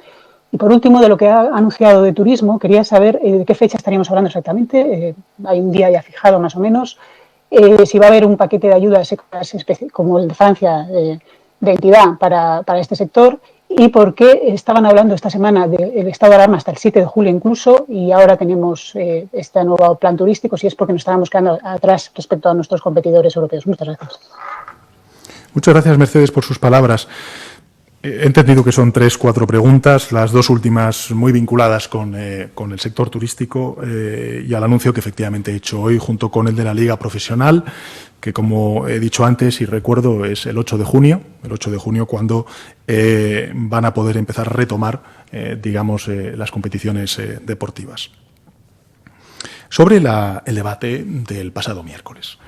Y por último, de lo que ha anunciado de turismo, quería saber de qué fecha estaríamos hablando exactamente. Hay un día ya fijado más o menos. Si va a haber un paquete de ayudas como el de Francia de entidad para este sector, y por qué estaban hablando esta semana del estado de alarma hasta el 7 de julio incluso, y ahora tenemos este nuevo plan turístico, si es porque nos estábamos quedando atrás respecto a nuestros competidores europeos. Muchas gracias. Muchas gracias, Mercedes, por sus palabras. He entendido que son 3 o 4 preguntas, las dos últimas muy vinculadas con el sector turístico y al anuncio que efectivamente he hecho hoy junto con el de la Liga Profesional, que como he dicho antes y recuerdo es el 8 de junio cuando van a poder empezar a retomar, las competiciones deportivas. Sobre el debate del pasado miércoles.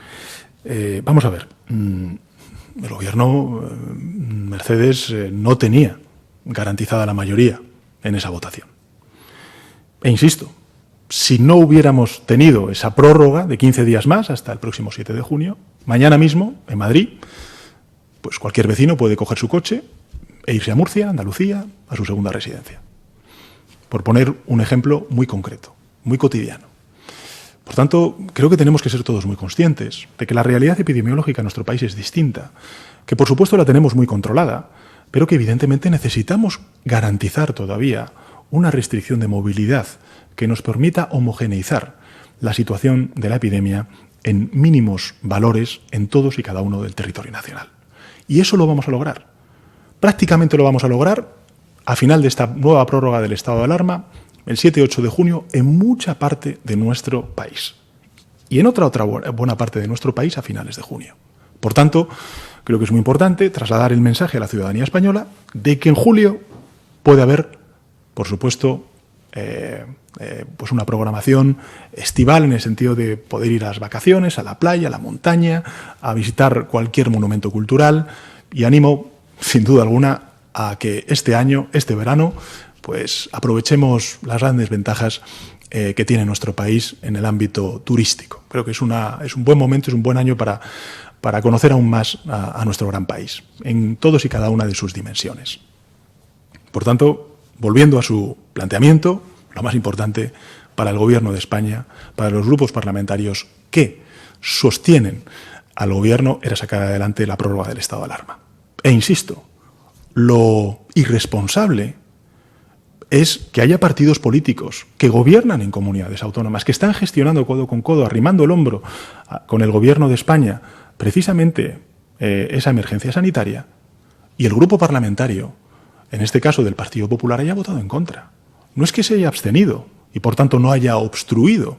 Vamos a ver. El Gobierno, Mercedes, no tenía garantizada la mayoría en esa votación. E insisto, si no hubiéramos tenido esa prórroga de 15 días más hasta el próximo 7 de junio, mañana mismo, en Madrid, pues cualquier vecino puede coger su coche e irse a Murcia, Andalucía, a su segunda residencia. Por poner un ejemplo muy concreto, muy cotidiano. Por tanto, creo que tenemos que ser todos muy conscientes de que la realidad epidemiológica en nuestro país es distinta, que por supuesto la tenemos muy controlada, pero que evidentemente necesitamos garantizar todavía una restricción de movilidad que nos permita homogeneizar la situación de la epidemia en mínimos valores en todos y cada uno del territorio nacional. Y eso lo vamos a lograr. Prácticamente lo vamos a lograr a final de esta nueva prórroga del estado de alarma, el 7 y 8 de junio, en mucha parte de nuestro país. Y en otra buena parte de nuestro país a finales de junio. Por tanto, creo que es muy importante trasladar el mensaje a la ciudadanía española de que en julio puede haber, por supuesto, pues una programación estival en el sentido de poder ir a las vacaciones, a la playa, a la montaña, a visitar cualquier monumento cultural. Y animo, sin duda alguna, a que este año, este verano, pues aprovechemos las grandes ventajas que tiene nuestro país en el ámbito turístico. Creo que es un buen momento, es un buen año para conocer aún más a nuestro gran país, en todos y cada una de sus dimensiones. Por tanto, volviendo a su planteamiento, lo más importante para el Gobierno de España, para los grupos parlamentarios que sostienen al Gobierno, era sacar adelante la prórroga del estado de alarma. E insisto, lo irresponsable es que haya partidos políticos que gobiernan en comunidades autónomas, que están gestionando codo con codo, arrimando el hombro con el Gobierno de España, precisamente esa emergencia sanitaria, y el grupo parlamentario, en este caso del Partido Popular, haya votado en contra. No es que se haya abstenido y, por tanto, no haya obstruido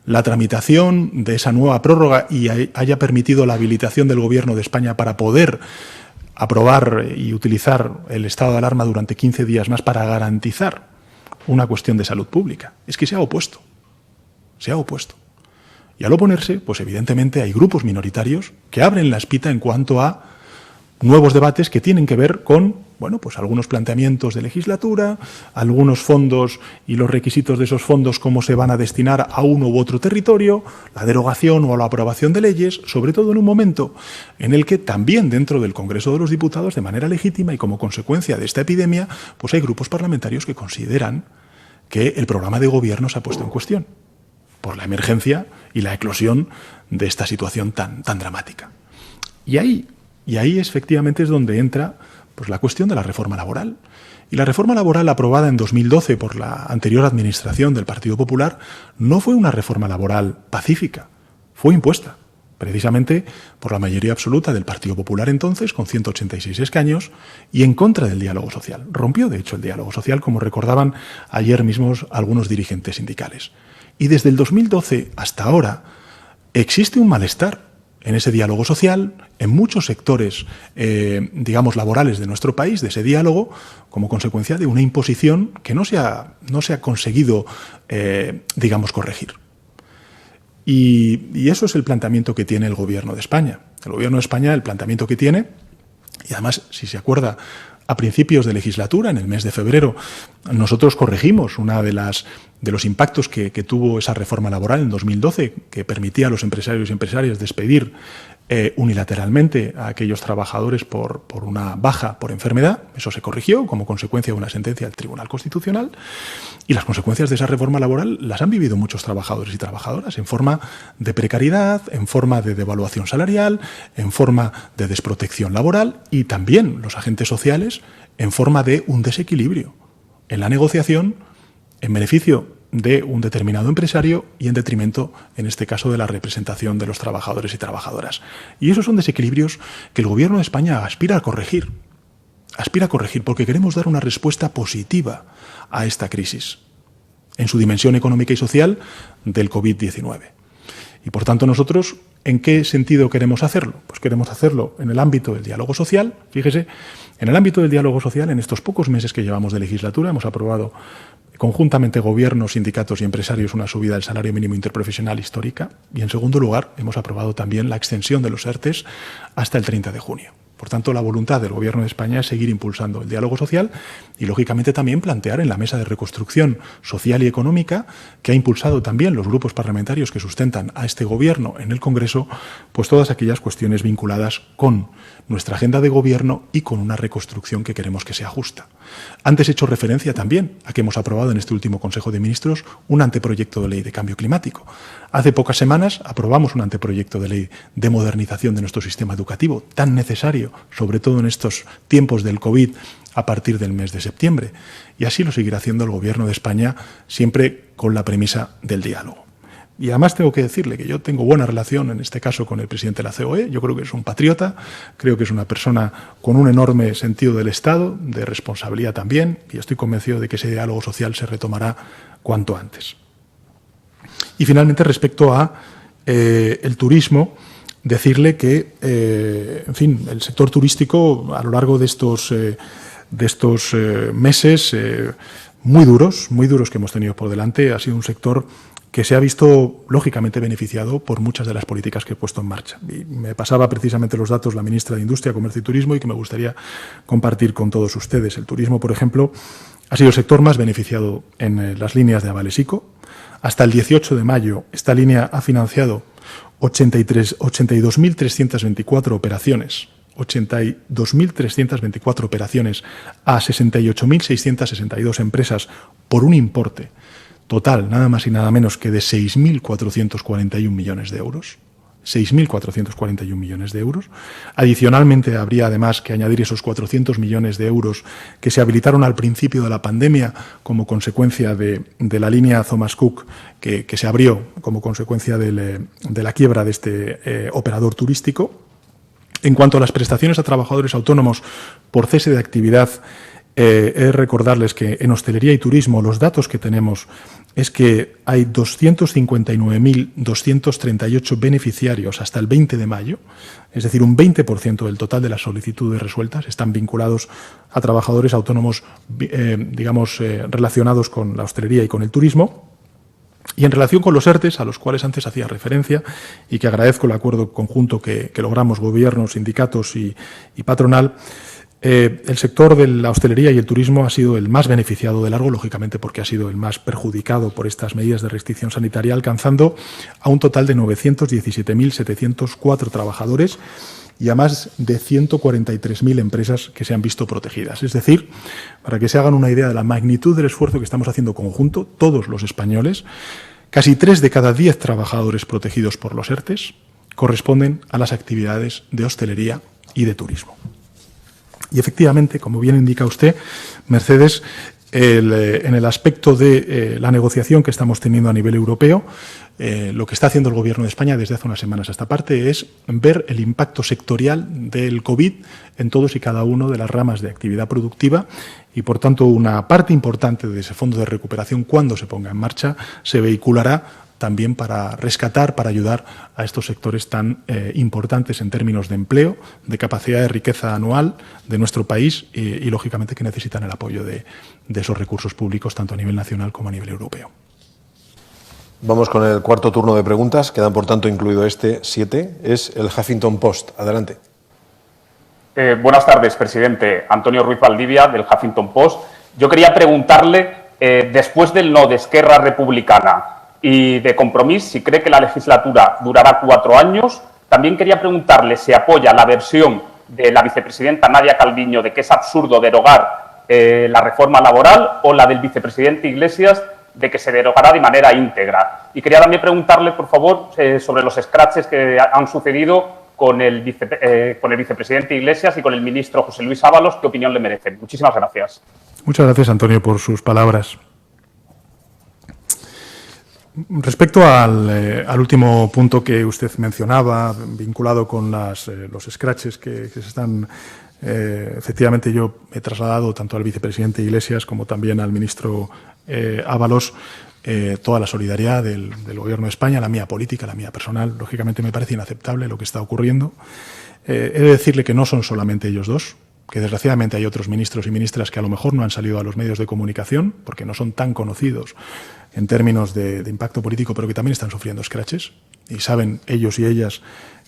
la tramitación de esa nueva prórroga y haya permitido la habilitación del Gobierno de España para poder aprobar y utilizar el estado de alarma durante 15 días más para garantizar una cuestión de salud pública. Es que se ha opuesto. Se ha opuesto. Y al oponerse, pues evidentemente hay grupos minoritarios que abren la espita en cuanto a nuevos debates que tienen que ver con, bueno, pues algunos planteamientos de legislatura, algunos fondos y los requisitos de esos fondos, cómo se van a destinar a uno u otro territorio, la derogación o la aprobación de leyes, sobre todo en un momento en el que también dentro del Congreso de los Diputados, de manera legítima y como consecuencia de esta epidemia, pues hay grupos parlamentarios que consideran que el programa de gobierno se ha puesto en cuestión. por la emergencia y la eclosión de esta situación tan dramática. Y ahí efectivamente es donde entra pues, la cuestión de la reforma laboral. Y la reforma laboral aprobada en 2012 por la anterior administración del Partido Popular no fue una reforma laboral pacífica, fue impuesta precisamente por la mayoría absoluta del Partido Popular entonces, con 186 escaños, y en contra del diálogo social. Rompió, de hecho, el diálogo social, como recordaban ayer mismos algunos dirigentes sindicales. Y desde el 2012 hasta ahora existe un malestar en ese diálogo social, en muchos sectores, digamos, laborales de nuestro país, de ese diálogo, como consecuencia de una imposición que no se ha conseguido, digamos, corregir. Y eso es el planteamiento que tiene el Gobierno de España. El Gobierno de España, el planteamiento que tiene, y además, si se acuerda, a principios de legislatura, en el mes de febrero, nosotros corregimos una de los impactos que tuvo esa reforma laboral en 2012, que permitía a los empresarios y empresarias despedir unilateralmente a aquellos trabajadores por una baja por enfermedad. Eso se corrigió como consecuencia de una sentencia del Tribunal Constitucional, y las consecuencias de esa reforma laboral las han vivido muchos trabajadores y trabajadoras en forma de precariedad, en forma de devaluación salarial, en forma de desprotección laboral, y también los agentes sociales en forma de un desequilibrio en la negociación en beneficio de un determinado empresario y en detrimento, en este caso, de la representación de los trabajadores y trabajadoras. Y esos son desequilibrios que el Gobierno de España aspira a corregir. Aspira a corregir porque queremos dar una respuesta positiva a esta crisis en su dimensión económica y social del COVID-19. Y por tanto nosotros, ¿en qué sentido queremos hacerlo? Pues queremos hacerlo en el ámbito del diálogo social. Fíjese, en el ámbito del diálogo social, en estos pocos meses que llevamos de legislatura, hemos aprobado conjuntamente gobiernos, sindicatos y empresarios una subida del salario mínimo interprofesional histórica, y en segundo lugar hemos aprobado también la extensión de los ERTEs hasta el 30 de junio. Por tanto, la voluntad del Gobierno de España es seguir impulsando el diálogo social y, lógicamente, también plantear en la mesa de reconstrucción social y económica, que ha impulsado también los grupos parlamentarios que sustentan a este Gobierno en el Congreso, pues todas aquellas cuestiones vinculadas con nuestra agenda de gobierno y con una reconstrucción que queremos que sea justa. Antes he hecho referencia también a que hemos aprobado en este último Consejo de Ministros un anteproyecto de ley de cambio climático. Hace pocas semanas aprobamos un anteproyecto de ley de modernización de nuestro sistema educativo, tan necesario, sobre todo en estos tiempos del COVID, a partir del mes de septiembre. Y así lo seguirá haciendo el Gobierno de España, siempre con la premisa del diálogo. Y además tengo que decirle que yo tengo buena relación, en este caso, con el presidente de la COE. Yo creo que es un patriota, creo que es una persona con un enorme sentido del Estado, de responsabilidad también, y estoy convencido de que ese diálogo social se retomará cuanto antes. Y finalmente, respecto a el turismo, decirle que, en fin, el sector turístico a lo largo de estos meses muy duros que hemos tenido por delante, ha sido un sector que se ha visto, lógicamente, beneficiado por muchas de las políticas que he puesto en marcha. Y me pasaba precisamente los datos la ministra de Industria, Comercio y Turismo, y que me gustaría compartir con todos ustedes. El turismo, por ejemplo, ha sido el sector más beneficiado en las líneas de avales ICO. Hasta el 18 de mayo, esta línea ha financiado 82.324 operaciones. 82.324 operaciones a 68.662 empresas por un importe total, nada más y nada menos que de 6.441 millones de euros. 6.441 millones de euros. Adicionalmente, habría además que añadir esos 400 millones de euros que se habilitaron al principio de la pandemia como consecuencia de la línea Thomas Cook que se abrió como consecuencia de la quiebra de este operador turístico. En cuanto a las prestaciones a trabajadores autónomos por cese de actividad, es recordarles que en hostelería y turismo los datos que tenemos es que hay 259.238 beneficiarios hasta el 20 de mayo, es decir, un 20% del total de las solicitudes resueltas están vinculados a trabajadores autónomos, relacionados con la hostelería y con el turismo. Y en relación con los ERTEs, a los cuales antes hacía referencia y que agradezco el acuerdo conjunto que logramos gobierno, sindicatos y patronal, el sector de la hostelería y el turismo ha sido el más beneficiado de largo, lógicamente porque ha sido el más perjudicado por estas medidas de restricción sanitaria, alcanzando a un total de 917.704 trabajadores y a más de 143.000 empresas que se han visto protegidas. Es decir, para que se hagan una idea de la magnitud del esfuerzo que estamos haciendo conjunto, todos los españoles, Casi 3 de cada 10 trabajadores protegidos por los ERTEs corresponden a las actividades de hostelería y de turismo. Y efectivamente, como bien indica usted, Mercedes, en el aspecto de la negociación que estamos teniendo a nivel europeo, lo que está haciendo el Gobierno de España desde hace unas semanas a esta parte es ver el impacto sectorial del COVID en todos y cada uno de las ramas de actividad productiva y, por tanto, una parte importante de ese fondo de recuperación, cuando se ponga en marcha, se vehiculará también para rescatar, para ayudar a estos sectores tan importantes en términos de empleo, de capacidad de riqueza anual de nuestro país y lógicamente, que necesitan el apoyo de esos recursos públicos, tanto a nivel nacional como a nivel europeo. Vamos con el cuarto turno de preguntas. Quedan, por tanto, incluido 7. Es el Huffington Post. Adelante. Buenas tardes, presidente. Antonio Ruiz Valdivia, del Huffington Post. Yo quería preguntarle, después del no de Esquerra Republicana y de Compromís, si cree que la legislatura durará 4 años. También quería preguntarle si apoya la versión de la vicepresidenta Nadia Calviño de que es absurdo derogar la reforma laboral, o la del vicepresidente Iglesias de que se derogará de manera íntegra. Y quería también preguntarle, por favor, sobre los escraches que han sucedido con el vicepresidente Iglesias y con el ministro José Luis Ábalos. ¿Qué opinión le merecen? Muchísimas gracias. Muchas gracias, Antonio, por sus palabras. Respecto al último punto que usted mencionaba, vinculado con los escraches que se están... efectivamente, yo he trasladado tanto al vicepresidente Iglesias como también al ministro Ábalos toda la solidaridad del Gobierno de España, la mía política, la mía personal. Lógicamente me parece inaceptable lo que está ocurriendo. He de decirle que no son solamente ellos dos, que desgraciadamente hay otros ministros y ministras que a lo mejor no han salido a los medios de comunicación porque no son tan conocidos en términos de impacto político, pero que también están sufriendo escraches, y saben ellos y ellas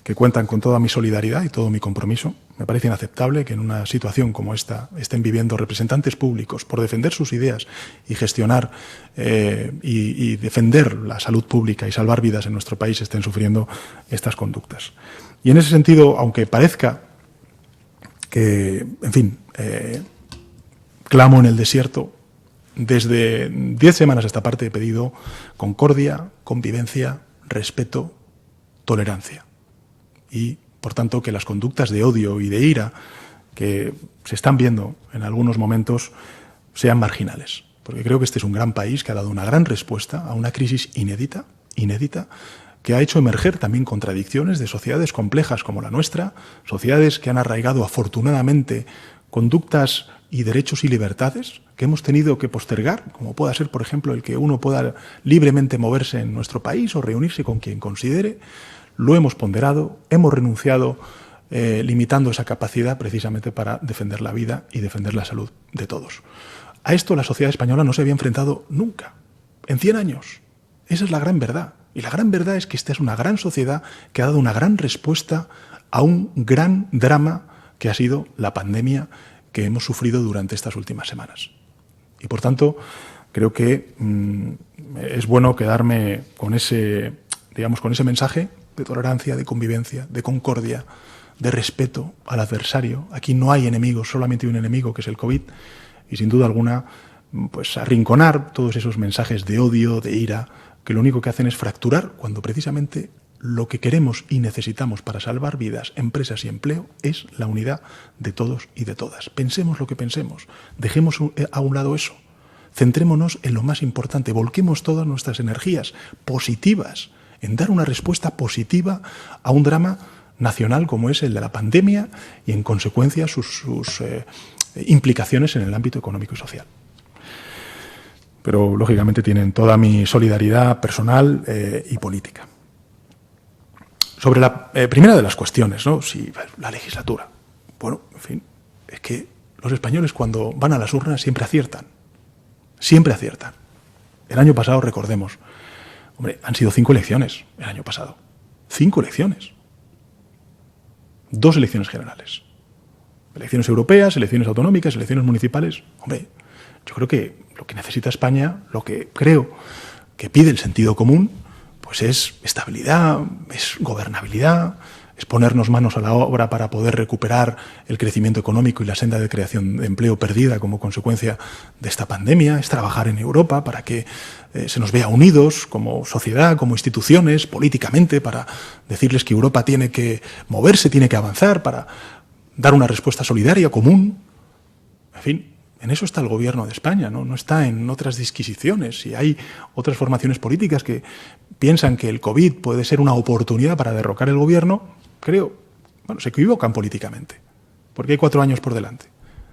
que cuentan con toda mi solidaridad y todo mi compromiso. Me parece inaceptable que en una situación como esta estén viviendo representantes públicos por defender sus ideas y gestionar y defender la salud pública y salvar vidas en nuestro país, estén sufriendo estas conductas. Y en ese sentido, aunque parezca que, en fin, clamo en el desierto, desde 10 semanas a esta parte he pedido concordia, convivencia, respeto, tolerancia. Y, por tanto, que las conductas de odio y de ira que se están viendo en algunos momentos sean marginales. Porque creo que este es un gran país que ha dado una gran respuesta a una crisis inédita, que ha hecho emerger también contradicciones de sociedades complejas como la nuestra, sociedades que han arraigado afortunadamente conductas y derechos y libertades que hemos tenido que postergar, como pueda ser, por ejemplo, el que uno pueda libremente moverse en nuestro país o reunirse con quien considere. Lo hemos ponderado, hemos renunciado, limitando esa capacidad precisamente para defender la vida y defender la salud de todos. A esto la sociedad española no se había enfrentado nunca, en 100 años. Esa es la gran verdad. Y la gran verdad es que esta es una gran sociedad que ha dado una gran respuesta a un gran drama que ha sido la pandemia que hemos sufrido durante estas últimas semanas. Y, por tanto, creo que es bueno quedarme con ese mensaje de tolerancia, de convivencia, de concordia, de respeto al adversario. Aquí no hay enemigos, solamente hay un enemigo, que es el COVID, y sin duda alguna, pues arrinconar todos esos mensajes de odio, de ira, que lo único que hacen es fracturar, cuando precisamente lo que queremos y necesitamos para salvar vidas, empresas y empleo es la unidad de todos y de todas. Pensemos lo que pensemos, dejemos a un lado eso, centrémonos en lo más importante, volquemos todas nuestras energías positivas en dar una respuesta positiva a un drama nacional como es el de la pandemia y, en consecuencia, sus implicaciones en el ámbito económico y social. Pero, lógicamente, tienen toda mi solidaridad personal y política. Sobre la primera de las cuestiones, ¿no? Si la legislatura. Bueno, en fin, es que los españoles, cuando van a las urnas, siempre aciertan. Siempre aciertan. El año pasado, recordemos, hombre, han sido 5 elecciones el año pasado. 5 elecciones. 2 elecciones generales. Elecciones europeas, elecciones autonómicas, elecciones municipales. Hombre, yo creo que lo que necesita España, lo que creo que pide el sentido común, pues es estabilidad, es gobernabilidad, es ponernos manos a la obra para poder recuperar el crecimiento económico y la senda de creación de empleo perdida como consecuencia de esta pandemia, es trabajar en Europa para que se nos vea unidos como sociedad, como instituciones, políticamente, para decirles que Europa tiene que moverse, tiene que avanzar, para dar una respuesta solidaria, común. En fin, en eso está el gobierno de España, no está en otras disquisiciones. Si hay otras formaciones políticas que piensan que el COVID puede ser una oportunidad para derrocar el gobierno, se equivocan políticamente, porque hay 4 años por delante.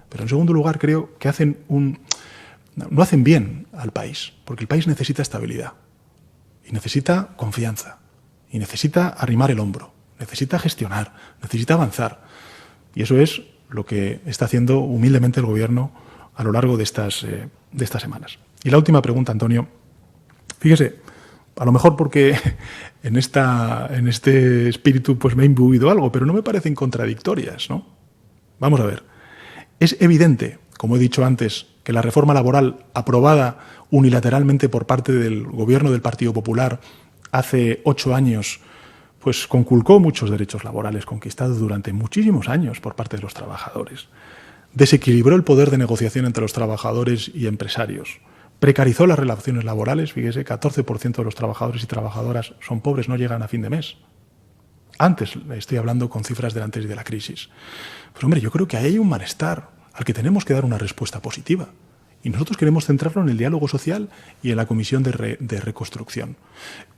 Pero en segundo lugar, creo que no hacen bien al país, porque el país necesita estabilidad, y necesita confianza, y necesita arrimar el hombro, necesita gestionar, necesita avanzar. Y eso es lo que está haciendo humildemente el gobierno a lo largo de estas semanas. Y la última pregunta, Antonio. Fíjese, a lo mejor porque en este espíritu pues me ha imbuido algo, pero no me parecen contradictorias, ¿no? Vamos a ver. Es evidente, como he dicho antes, que la reforma laboral aprobada unilateralmente por parte del gobierno del Partido Popular hace 8 años pues conculcó muchos derechos laborales conquistados durante muchísimos años por parte de los trabajadores. Desequilibró el poder de negociación entre los trabajadores y empresarios. Precarizó las relaciones laborales. Fíjese, 14% de los trabajadores y trabajadoras son pobres, no llegan a fin de mes. Antes, estoy hablando con cifras de antes de la crisis. Pues hombre, yo creo que ahí hay un malestar al que tenemos que dar una respuesta positiva. Y nosotros queremos centrarlo en el diálogo social y en la comisión de reconstrucción.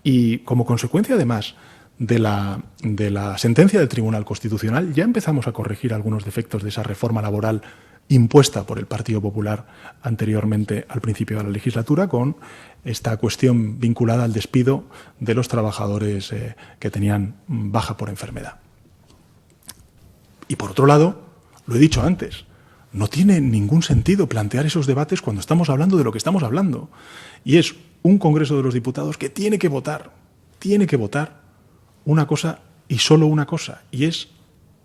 Y como consecuencia, además, de la sentencia del Tribunal Constitucional, ya empezamos a corregir algunos defectos de esa reforma laboral impuesta por el Partido Popular anteriormente al principio de la legislatura, con esta cuestión vinculada al despido de los trabajadores que tenían baja por enfermedad. Y por otro lado, lo he dicho antes, no tiene ningún sentido plantear esos debates cuando estamos hablando de lo que estamos hablando. Y es un Congreso de los Diputados que tiene que votar una cosa y solo una cosa, y es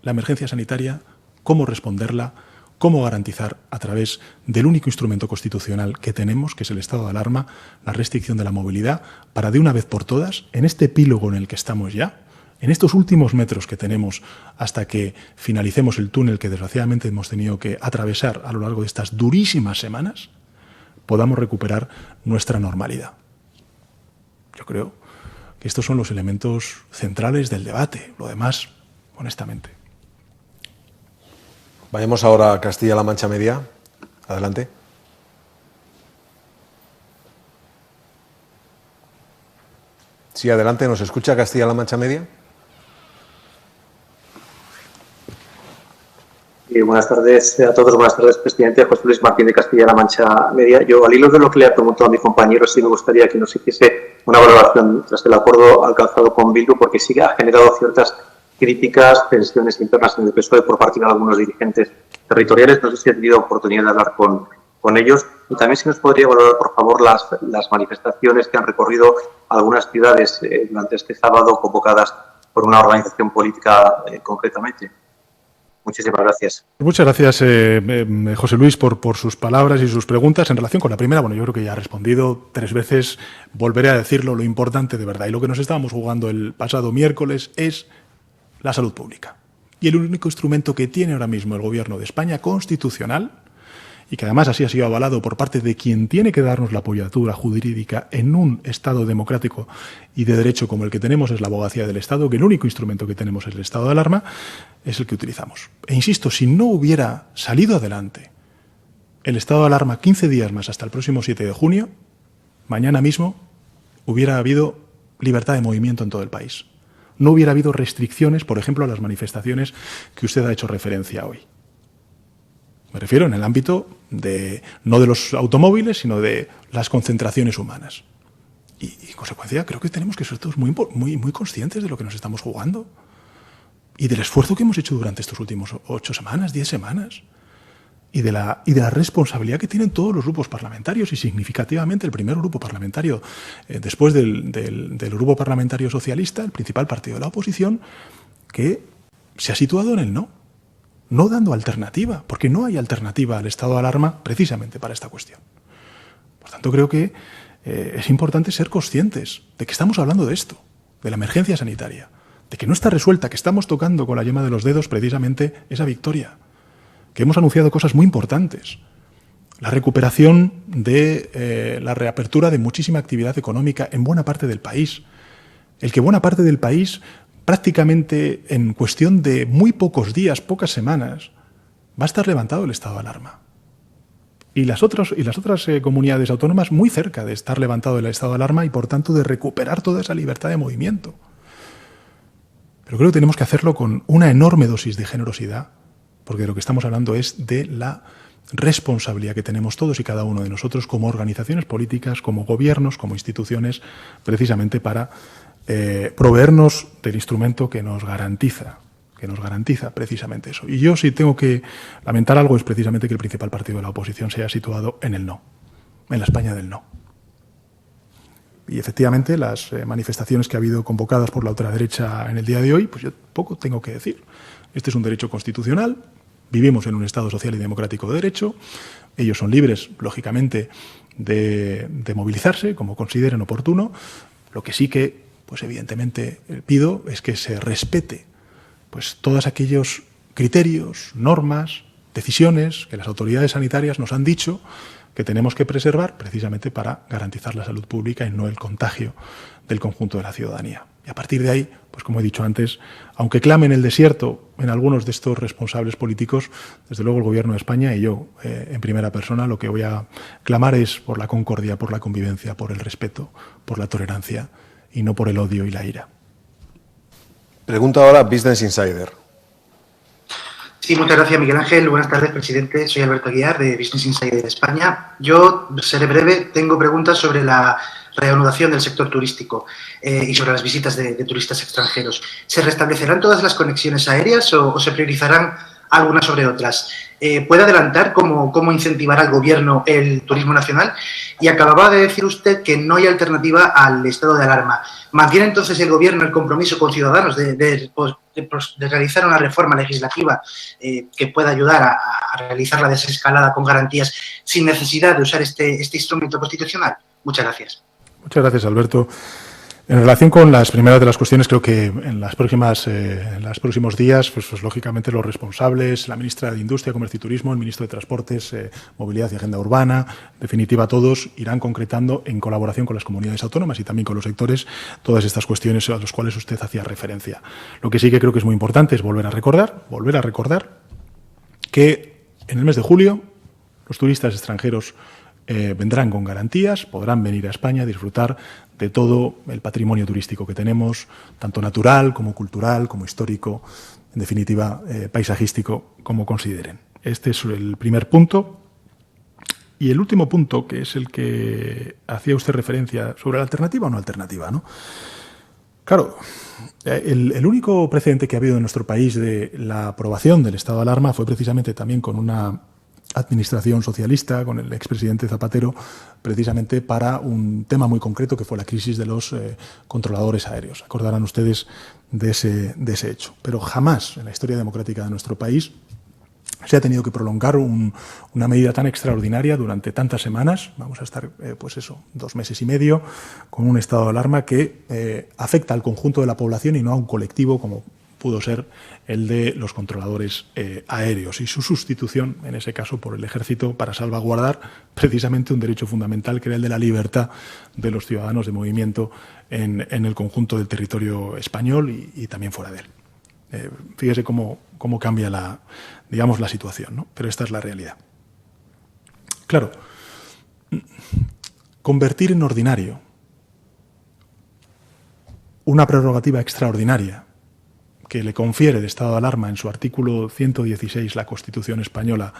la emergencia sanitaria, cómo responderla, cómo garantizar a través del único instrumento constitucional que tenemos, que es el estado de alarma, la restricción de la movilidad, para de una vez por todas, en este epílogo en el que estamos ya, en estos últimos metros que tenemos hasta que finalicemos el túnel que desgraciadamente hemos tenido que atravesar a lo largo de estas durísimas semanas, podamos recuperar nuestra normalidad. Yo creo que estos son los elementos centrales del debate. Lo demás, honestamente. Vayamos ahora a Castilla-La Mancha Media. Adelante. Sí, adelante. ¿Nos escucha Castilla-La Mancha Media? Buenas tardes a todos. Buenas tardes, presidente. José Luis Martín de Castilla-La Mancha Media. Yo, al hilo de lo que le ha preguntado a mi compañero, sí me gustaría que nos hiciese una valoración tras el acuerdo alcanzado con Bildu, porque sí que ha generado ciertas críticas, tensiones internas en el PSOE por parte de algunos dirigentes territoriales. No sé si ha tenido oportunidad de hablar con ellos. Y también si nos podría valorar, por favor, las manifestaciones que han recorrido algunas ciudades durante este sábado, convocadas por una organización política concretamente. Muchísimas gracias. Muchas gracias, José Luis, por sus palabras y sus preguntas. En relación con la primera, bueno, yo creo que ya ha respondido 3 veces. Volveré a decirlo, lo importante de verdad. Y lo que nos estábamos jugando el pasado miércoles es la salud pública. Y el único instrumento que tiene ahora mismo el Gobierno de España, constitucional, y que además así ha sido avalado por parte de quien tiene que darnos la apoyatura jurídica en un Estado democrático y de derecho como el que tenemos, es la abogacía del Estado, que el único instrumento que tenemos es el estado de alarma, es el que utilizamos. E insisto, si no hubiera salido adelante el estado de alarma 15 días más hasta el próximo 7 de junio, mañana mismo hubiera habido libertad de movimiento en todo el país. No hubiera habido restricciones, por ejemplo, a las manifestaciones que usted ha hecho referencia hoy. Me refiero en el ámbito no de los automóviles, sino de las concentraciones humanas. Y en consecuencia, creo que tenemos que ser todos muy conscientes de lo que nos estamos jugando y del esfuerzo que hemos hecho durante estos últimos 8 semanas, 10 semanas, y de la responsabilidad que tienen todos los grupos parlamentarios, y significativamente el primer grupo parlamentario, después del grupo parlamentario socialista, el principal partido de la oposición, que se ha situado en el no dando alternativa, porque no hay alternativa al estado de alarma precisamente para esta cuestión. Por tanto, creo que es importante ser conscientes de que estamos hablando de esto, de la emergencia sanitaria, de que no está resuelta, que estamos tocando con la yema de los dedos precisamente esa victoria, que hemos anunciado cosas muy importantes. La recuperación de la reapertura de muchísima actividad económica en buena parte del país. El que buena parte del país, prácticamente en cuestión de muy pocos días, pocas semanas, va a estar levantado el estado de alarma. Y las otras comunidades autónomas muy cerca de estar levantado el estado de alarma y, por tanto, de recuperar toda esa libertad de movimiento. Pero creo que tenemos que hacerlo con una enorme dosis de generosidad, porque de lo que estamos hablando es de la responsabilidad que tenemos todos y cada uno de nosotros como organizaciones políticas, como gobiernos, como instituciones, precisamente para proveernos del instrumento que nos garantiza precisamente eso. Y yo, si tengo que lamentar algo, es precisamente que el principal partido de la oposición se haya situado en el no, en la España del no. Y efectivamente las manifestaciones que ha habido convocadas por la ultraderecha en el día de hoy, pues yo poco tengo que decir. Este es un derecho constitucional, vivimos en un Estado social y democrático de derecho, ellos son libres, lógicamente, de movilizarse como consideren oportuno. Lo que sí que, pues evidentemente, pido es que se respete pues todos aquellos criterios, normas, decisiones que las autoridades sanitarias nos han dicho que tenemos que preservar precisamente para garantizar la salud pública y no el contagio del conjunto de la ciudadanía. Y a partir de ahí, pues como he dicho antes, aunque clamen el desierto en algunos de estos responsables políticos, desde luego el Gobierno de España y yo en primera persona lo que voy a clamar es por la concordia, por la convivencia, por el respeto, por la tolerancia y no por el odio y la ira. Pregunta ahora Business Insider. Sí, muchas gracias, Miguel Ángel. Buenas tardes, presidente. Soy Alberto Aguiar, de Business Insider España. Yo seré breve. Tengo preguntas sobre la reanudación del sector turístico y sobre las visitas de turistas extranjeros. ¿Se restablecerán todas las conexiones aéreas o se priorizarán algunas sobre otras? ¿Puede adelantar cómo incentivará el Gobierno el turismo nacional? Y acababa de decir usted que no hay alternativa al estado de alarma. ¿Mantiene entonces el Gobierno el compromiso con Ciudadanos de realizar una reforma legislativa que pueda ayudar a realizar la desescalada con garantías sin necesidad de usar este instrumento constitucional? Muchas gracias. Muchas gracias, Alberto. En relación con las primeras de las cuestiones, creo que en los próximos días, pues lógicamente los responsables, la ministra de Industria, Comercio y Turismo, el ministro de Transportes, Movilidad y Agenda Urbana, en definitiva todos irán concretando en colaboración con las comunidades autónomas y también con los sectores todas estas cuestiones a las cuales usted hacía referencia. Lo que sí que creo que es muy importante es volver a recordar que en el mes de julio los turistas extranjeros vendrán con garantías, podrán venir a España a disfrutar de todo el patrimonio turístico que tenemos, tanto natural como cultural, como histórico, en definitiva paisajístico, como consideren. Este es el primer punto. Y el último punto, que es el que hacía usted referencia sobre la alternativa o no alternativa, ¿no? Claro, el único precedente que ha habido en nuestro país de la aprobación del estado de alarma fue precisamente también con una administración socialista, con el expresidente Zapatero, precisamente para un tema muy concreto que fue la crisis de los controladores aéreos. Acordarán ustedes de ese hecho. Pero jamás en la historia democrática de nuestro país se ha tenido que prolongar una medida tan extraordinaria durante tantas semanas. Vamos a estar, 2 meses y medio con un estado de alarma que afecta al conjunto de la población y no a un colectivo como pudo ser el de los controladores aéreos y su sustitución, en ese caso, por el Ejército para salvaguardar precisamente un derecho fundamental que era el de la libertad de los ciudadanos de movimiento en el conjunto del territorio español y también fuera de él. Fíjese cómo cambia la situación, ¿no? Pero esta es la realidad. Claro, convertir en ordinario una prerrogativa extraordinaria que le confiere el estado de alarma en su artículo 116 la Constitución española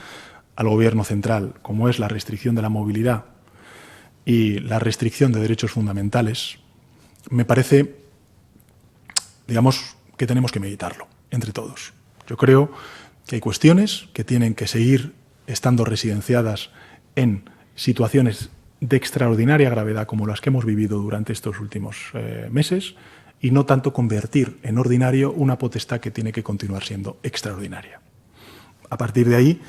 al Gobierno central, como es la restricción de la movilidad y la restricción de derechos fundamentales, me parece, que tenemos que meditarlo entre todos. Yo creo que hay cuestiones que tienen que seguir estando residenciadas en situaciones de extraordinaria gravedad como las que hemos vivido durante estos últimos meses, y no tanto convertir en ordinario una potestad que tiene que continuar siendo extraordinaria. A partir de ahí,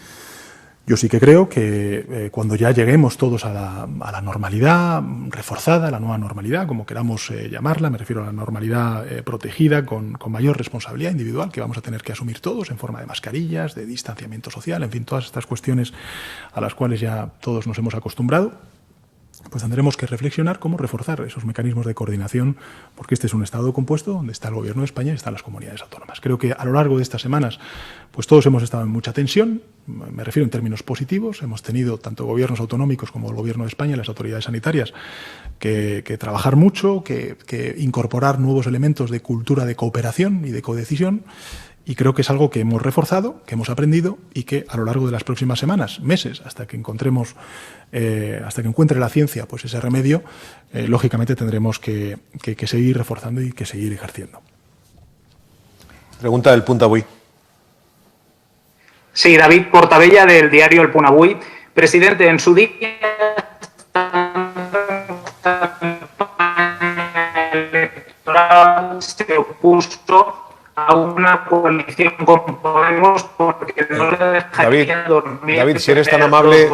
Yo sí que creo que cuando ya lleguemos todos a la normalidad reforzada, la nueva normalidad, como queramos llamarla, me refiero a la normalidad protegida con mayor responsabilidad individual que vamos a tener que asumir todos en forma de mascarillas, de distanciamiento social, en fin, todas estas cuestiones a las cuales ya todos nos hemos acostumbrado, pues tendremos que reflexionar cómo reforzar esos mecanismos de coordinación, porque este es un Estado compuesto donde está el Gobierno de España y están las comunidades autónomas. Creo que a lo largo de estas semanas pues todos hemos estado en mucha tensión, me refiero en términos positivos, hemos tenido tanto gobiernos autonómicos como el Gobierno de España y las autoridades sanitarias que trabajar mucho, que incorporar nuevos elementos de cultura de cooperación y de codecisión. Y creo que es algo que hemos reforzado, que hemos aprendido y que a lo largo de las próximas semanas, meses, hasta que encontremos, hasta que encuentre la ciencia pues ese remedio, lógicamente tendremos que seguir reforzando y que seguir ejerciendo. Pregunta del Punt Avui. Sí, David Portabella, del diario El Punt Avui. Presidente, en su día electoral se opuso a una coalición con Podemos porque no le dejaría dormir. David, si eres tan amable,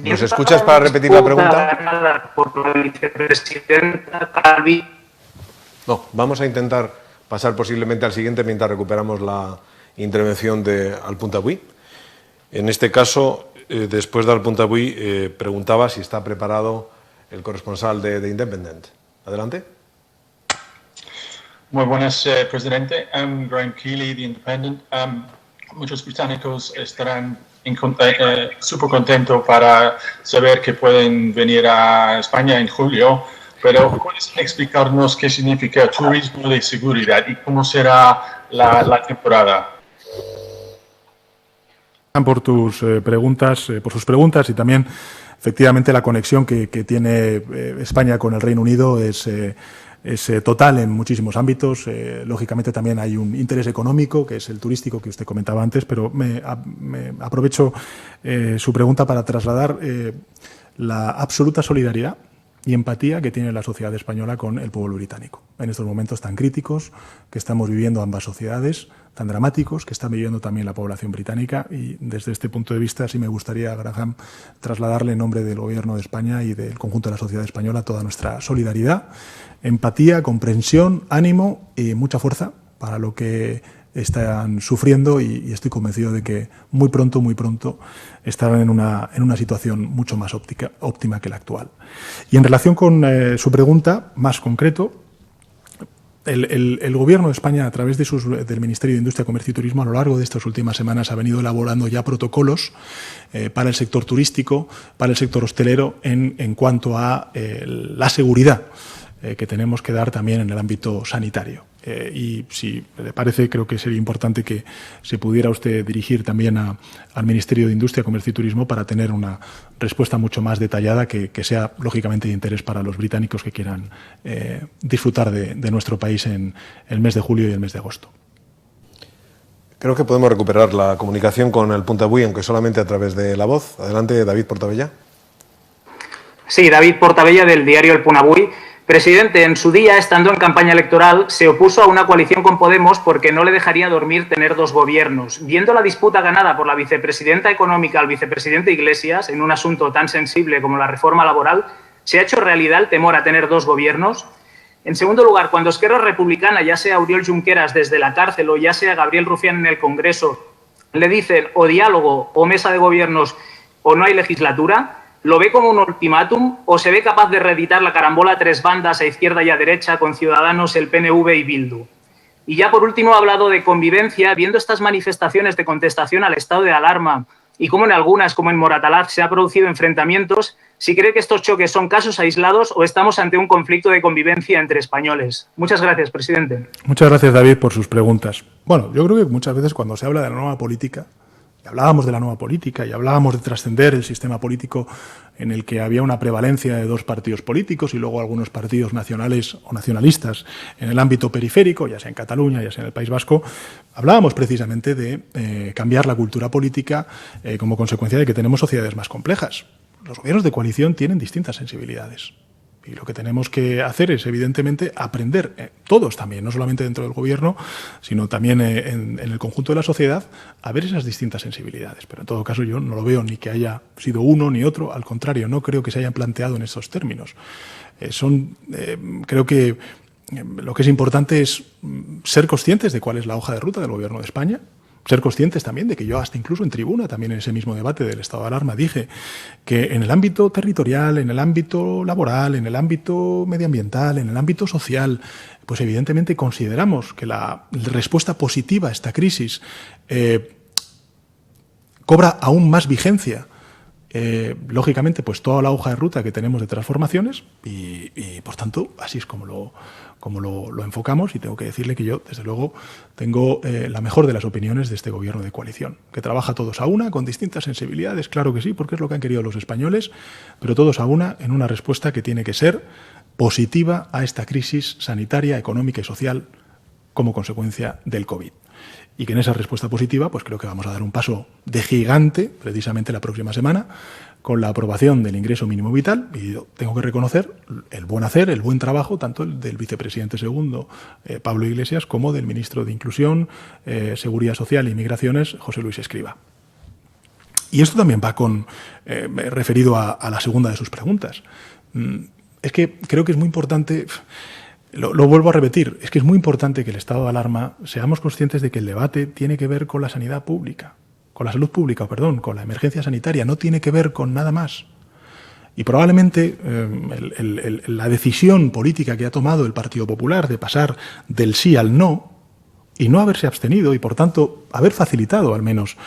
¿nos escuchas para repetir la pregunta? Por la vicepresidenta Calvi. No, vamos a intentar pasar posiblemente al siguiente mientras recuperamos la intervención de Al Punt Avui. En este caso, después de Al Punt Avui, preguntaba si está preparado el corresponsal de Independent. Adelante. Muy buenas, presidente. Graham Keeley, The Independent. Muchos británicos estarán súper contentos para saber que pueden venir a España en julio, pero ¿puedes explicarnos qué significa turismo de seguridad y cómo será la temporada? Por tus preguntas, por sus preguntas y también efectivamente la conexión que tiene España con el Reino Unido es total en muchísimos ámbitos. Lógicamente también hay un interés económico, que es el turístico que usted comentaba antes, pero me aprovecho su pregunta para trasladar la absoluta solidaridad y empatía que tiene la sociedad española con el pueblo británico. En estos momentos tan críticos que estamos viviendo ambas sociedades, tan dramáticos que está viviendo también la población británica, y desde este punto de vista sí me gustaría, Graham, trasladarle en nombre del Gobierno de España y del conjunto de la sociedad española toda nuestra solidaridad, empatía, comprensión, ánimo y mucha fuerza para lo que están sufriendo, y estoy convencido de que muy pronto estarán en una situación mucho más óptima que la actual. Y en relación con su pregunta, más concreto, el Gobierno de España, a través del Ministerio de Industria, Comercio y Turismo, a lo largo de estas últimas semanas ha venido elaborando ya protocolos para el sector turístico, para el sector hostelero, en cuanto a la seguridad que tenemos que dar también en el ámbito sanitario. Y si le parece, creo que sería importante que se pudiera usted dirigir también al Ministerio de Industria, Comercio y Turismo para tener una respuesta mucho más detallada que sea lógicamente de interés para los británicos que quieran disfrutar de nuestro país en el mes de julio y el mes de agosto. Creo que podemos recuperar la comunicación con el Punt Avui, aunque solamente a través de la voz. Adelante, David Portabella. Sí, David Portabella, del diario El Punt Avui. Presidente, en su día, estando en campaña electoral, se opuso a una coalición con Podemos porque no le dejaría dormir tener dos gobiernos. Viendo la disputa ganada por la vicepresidenta económica al vicepresidente Iglesias en un asunto tan sensible como la reforma laboral, ¿se ha hecho realidad el temor a tener dos gobiernos? En segundo lugar, cuando Esquerra Republicana, ya sea Oriol Junqueras desde la cárcel o ya sea Gabriel Rufián en el Congreso, le dicen o diálogo o mesa de gobiernos o no hay legislatura, ¿lo ve como un ultimátum o se ve capaz de reeditar la carambola a tres bandas, a izquierda y a derecha, con Ciudadanos, el PNV y Bildu? Y ya por último ha hablado de convivencia, viendo estas manifestaciones de contestación al estado de alarma y cómo en algunas, como en Moratalaz, se han producido enfrentamientos, si cree que estos choques son casos aislados o estamos ante un conflicto de convivencia entre españoles. Muchas gracias, presidente. Muchas gracias, David, por sus preguntas. Bueno, yo creo que muchas veces cuando se habla de la nueva política, y hablábamos de la nueva política y hablábamos de trascender el sistema político en el que había una prevalencia de dos partidos políticos y luego algunos partidos nacionales o nacionalistas en el ámbito periférico, ya sea en Cataluña, ya sea en el País Vasco, hablábamos precisamente de cambiar la cultura política como consecuencia de que tenemos sociedades más complejas. Los gobiernos de coalición tienen distintas sensibilidades. Y lo que tenemos que hacer es, evidentemente, aprender, todos también, no solamente dentro del Gobierno, sino también en el conjunto de la sociedad, a ver esas distintas sensibilidades. Pero en todo caso yo no lo veo ni que haya sido uno ni otro, al contrario, no creo que se hayan planteado en estos términos. Creo que lo que es importante es ser conscientes de cuál es la hoja de ruta del Gobierno de España, ser conscientes también de que yo hasta incluso en tribuna, también en ese mismo debate del estado de alarma, dije que en el ámbito territorial, en el ámbito laboral, en el ámbito medioambiental, en el ámbito social, pues evidentemente consideramos que la respuesta positiva a esta crisis cobra aún más vigencia. Lógicamente, pues toda la hoja de ruta que tenemos de transformaciones y por tanto, así es como lo enfocamos, y tengo que decirle que yo, desde luego, tengo la mejor de las opiniones de este Gobierno de coalición, que trabaja todos a una, con distintas sensibilidades, claro que sí, porque es lo que han querido los españoles, pero todos a una en una respuesta que tiene que ser positiva a esta crisis sanitaria, económica y social como consecuencia del COVID. Y que en esa respuesta positiva, pues creo que vamos a dar un paso de gigante, precisamente la próxima semana, con la aprobación del ingreso mínimo vital. Y yo tengo que reconocer el buen hacer, el buen trabajo, tanto el del vicepresidente segundo, Pablo Iglesias, como del ministro de Inclusión, Seguridad Social y Migraciones, José Luis Escrivá. Y esto también va referido a la segunda de sus preguntas. Es que creo que es muy importante... Lo vuelvo a repetir, es que es muy importante que el estado de alarma seamos conscientes de que el debate tiene que ver con la sanidad pública, con la salud pública, con la emergencia sanitaria, no tiene que ver con nada más. Y probablemente la decisión política que ha tomado el Partido Popular de pasar del sí al no y no haberse abstenido y, por tanto, haber facilitado al menos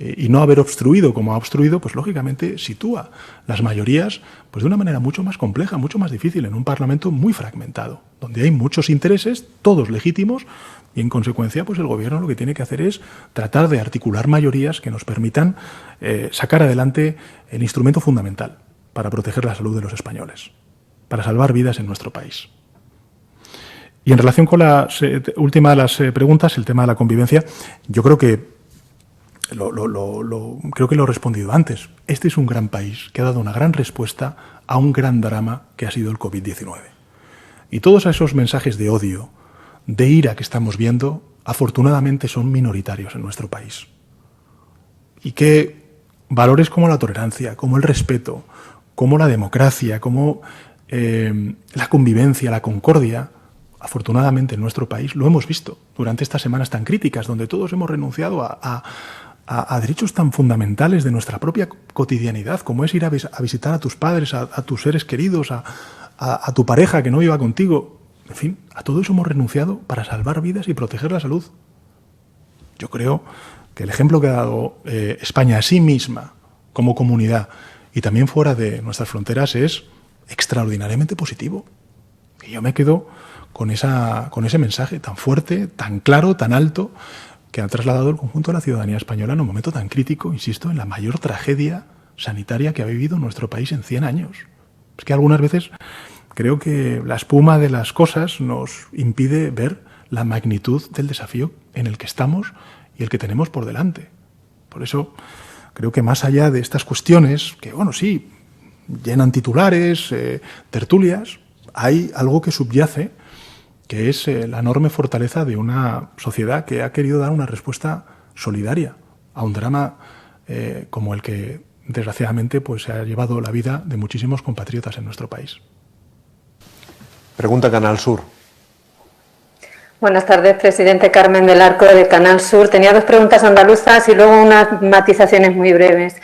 y no haber obstruido como ha obstruido, pues lógicamente sitúa las mayorías pues de una manera mucho más compleja, mucho más difícil, en un Parlamento muy fragmentado, donde hay muchos intereses, todos legítimos, y en consecuencia pues el Gobierno lo que tiene que hacer es tratar de articular mayorías que nos permitan sacar adelante el instrumento fundamental para proteger la salud de los españoles, para salvar vidas en nuestro país. Y en relación con la última de las preguntas, el tema de la convivencia, yo creo que creo que lo he respondido antes. Este es un gran país que ha dado una gran respuesta a un gran drama que ha sido el COVID-19. Y todos esos mensajes de odio, de ira que estamos viendo, afortunadamente son minoritarios en nuestro país. Y que valores como la tolerancia, como el respeto, como la democracia, como la convivencia, la concordia, afortunadamente en nuestro país lo hemos visto durante estas semanas tan críticas, donde todos hemos renunciado a derechos tan fundamentales de nuestra propia cotidianidad, como es ir a visitar a tus padres, a tus seres queridos, a tu pareja que no viva contigo. En fin, a todo eso hemos renunciado para salvar vidas y proteger la salud. Yo creo que el ejemplo que ha dado España a sí misma como comunidad y también fuera de nuestras fronteras es extraordinariamente positivo. Y yo me quedo con ese mensaje tan fuerte, tan claro, tan alto, que ha trasladado el conjunto de la ciudadanía española en un momento tan crítico, insisto, en la mayor tragedia sanitaria que ha vivido nuestro país en 100 años. Es que algunas veces creo que la espuma de las cosas nos impide ver la magnitud del desafío en el que estamos y el que tenemos por delante. Por eso creo que más allá de estas cuestiones, que bueno, sí, llenan titulares, tertulias, hay algo que subyace, que es la enorme fortaleza de una sociedad que ha querido dar una respuesta solidaria a un drama como el que, desgraciadamente, pues se ha llevado la vida de muchísimos compatriotas en nuestro país. Pregunta Canal Sur. Buenas tardes, presidente. Carmen del Arco, de Canal Sur. Tenía dos preguntas andaluzas y luego unas matizaciones muy breves.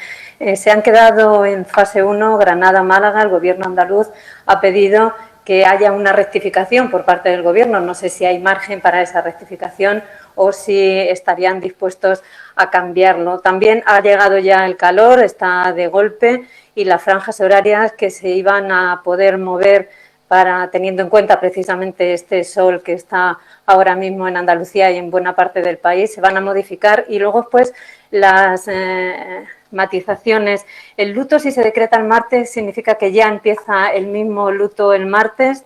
Se han quedado en fase 1 Granada-Málaga. El Gobierno andaluz ha pedido que haya una rectificación por parte del Gobierno. No sé si hay margen para esa rectificación o si estarían dispuestos a cambiarlo. También ha llegado ya el calor, está de golpe, y las franjas horarias que se iban a poder mover teniendo en cuenta precisamente este sol que está ahora mismo en Andalucía y en buena parte del país, se van a modificar. Y luego, pues, las matizaciones. El luto, si se decreta el martes, significa que ya empieza el mismo luto el martes.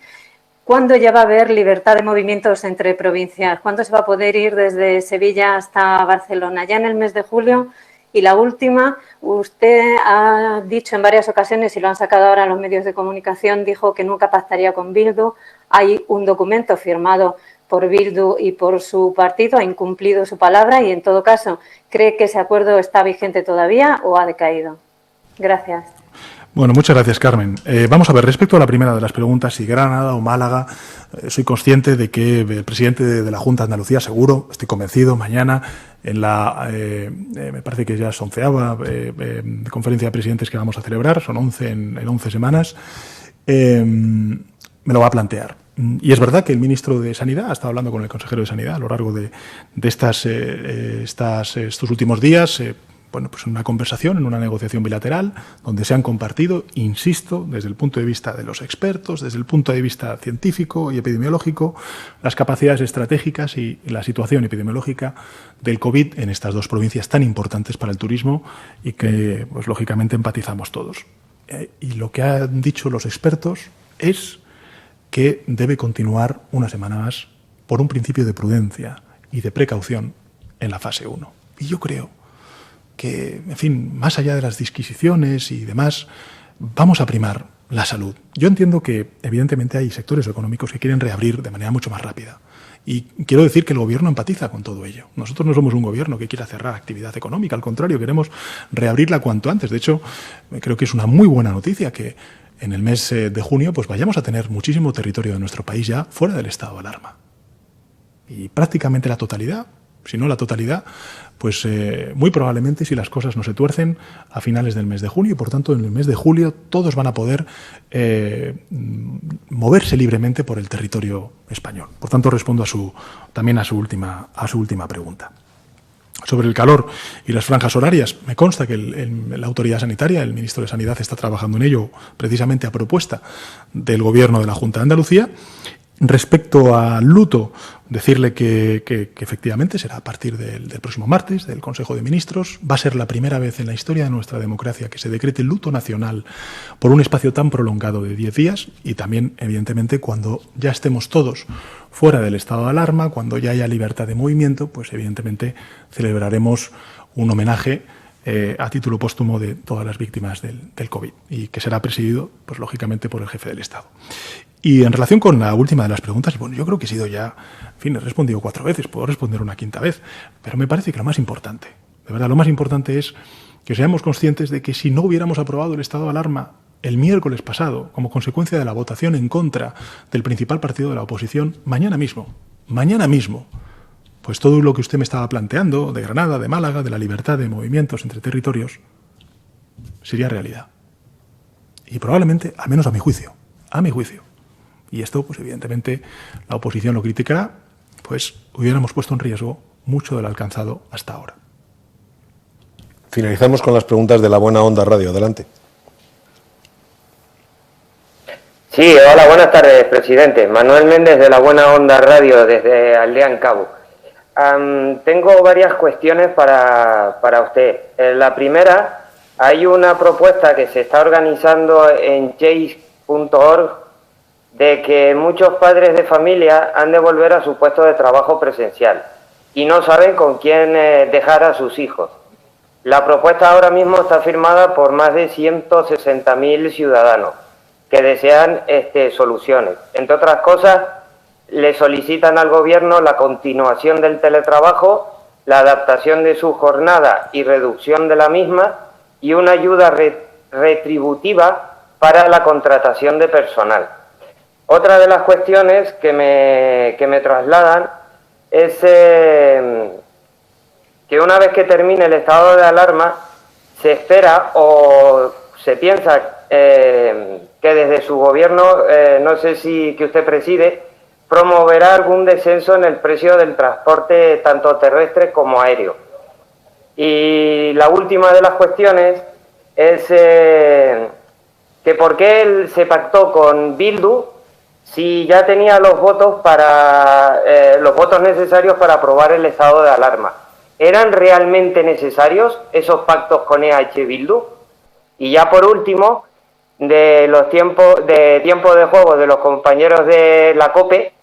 ¿Cuándo ya va a haber libertad de movimientos entre provincias? ¿Cuándo se va a poder ir desde Sevilla hasta Barcelona? ¿Ya en el mes de julio? Y la última, usted ha dicho en varias ocasiones, y lo han sacado ahora en los medios de comunicación, dijo que nunca pactaría con Bildu. Hay un documento firmado por Bildu y por su partido, ha incumplido su palabra y, en todo caso, ¿cree que ese acuerdo está vigente todavía o ha decaído? Gracias. Bueno, muchas gracias, Carmen. Vamos a ver, respecto a la primera de las preguntas, si Granada o Málaga, soy consciente de que el presidente de la Junta de Andalucía, seguro, estoy convencido, mañana en la, me parece que ya es 11ª conferencia de presidentes que vamos a celebrar, son 11 en 11 semanas, me lo va a plantear. Y es verdad que el ministro de Sanidad ha estado hablando con el consejero de Sanidad a lo largo de estos últimos días, bueno, pues en una conversación, en una negociación bilateral, donde se han compartido, insisto, desde el punto de vista de los expertos, desde el punto de vista científico y epidemiológico, las capacidades estratégicas y la situación epidemiológica del COVID en estas dos provincias tan importantes para el turismo y que, pues lógicamente, empatizamos todos. Y lo que han dicho los expertos es que debe continuar una semana más por un principio de prudencia y de precaución en la fase 1. Y yo creo que, en fin, más allá de las disquisiciones y demás, vamos a primar la salud. Yo entiendo que, evidentemente, hay sectores económicos que quieren reabrir de manera mucho más rápida. Y quiero decir que el Gobierno empatiza con todo ello. Nosotros no somos un Gobierno que quiera cerrar actividad económica, al contrario, queremos reabrirla cuanto antes. De hecho, creo que es una muy buena noticia que en el mes de junio pues vayamos a tener muchísimo territorio de nuestro país ya fuera del estado de alarma. Y prácticamente la totalidad, si no la totalidad, pues muy probablemente, si las cosas no se tuercen, a finales del mes de junio, y por tanto en el mes de julio todos van a poder moverse libremente por el territorio español. Por tanto, respondo también a su última pregunta. Sobre el calor y las franjas horarias, me consta que la autoridad sanitaria, el ministro de Sanidad, está trabajando en ello precisamente a propuesta del Gobierno de la Junta de Andalucía. Respecto al luto, decirle que efectivamente será a partir del próximo martes, del Consejo de Ministros. Va a ser la primera vez en la historia de nuestra democracia que se decrete el luto nacional por un espacio tan prolongado de 10 días y también, evidentemente, cuando ya estemos todos fuera del estado de alarma, cuando ya haya libertad de movimiento, pues evidentemente celebraremos un homenaje a título póstumo de todas las víctimas del COVID y que será presidido, pues lógicamente, por el jefe del Estado. Y en relación con la última de las preguntas, bueno, yo creo que he sido ya, en fin, he respondido 4 veces, puedo responder una 5ª vez, pero me parece que lo más importante, de verdad, lo más importante es que seamos conscientes de que si no hubiéramos aprobado el estado de alarma el miércoles pasado, como consecuencia de la votación en contra del principal partido de la oposición, mañana mismo, pues todo lo que usted me estaba planteando, de Granada, de Málaga, de la libertad de movimientos entre territorios, sería realidad. Y probablemente, al menos a mi juicio, y esto, pues evidentemente, la oposición lo criticará, pues hubiéramos puesto en riesgo mucho del alcanzado hasta ahora. Finalizamos con las preguntas de La Buena Onda Radio. Adelante. Sí, hola, buenas tardes, presidente. Manuel Méndez de La Buena Onda Radio, desde Aldea en Cabo. Tengo varias cuestiones para usted. La primera, hay una propuesta que se está organizando en change.org de que muchos padres de familia han de volver a su puesto de trabajo presencial y no saben con quién dejar a sus hijos. La propuesta ahora mismo está firmada por más de 160.000 ciudadanos que desean soluciones. Entre otras cosas, le solicitan al Gobierno la continuación del teletrabajo, la adaptación de su jornada y reducción de la misma y una ayuda retributiva para la contratación de personal. Otra de las cuestiones que me trasladan es que una vez que termine el estado de alarma, se espera o se piensa que desde su gobierno, no sé si que usted preside, promoverá algún descenso en el precio del transporte tanto terrestre como aéreo. Y la última de las cuestiones es que por qué él se pactó con Bildu si ya tenía los votos necesarios para aprobar el estado de alarma. ¿Eran realmente necesarios esos pactos con EH Bildu? Y ya por último, de los tiempo de juego de los compañeros de la COPE,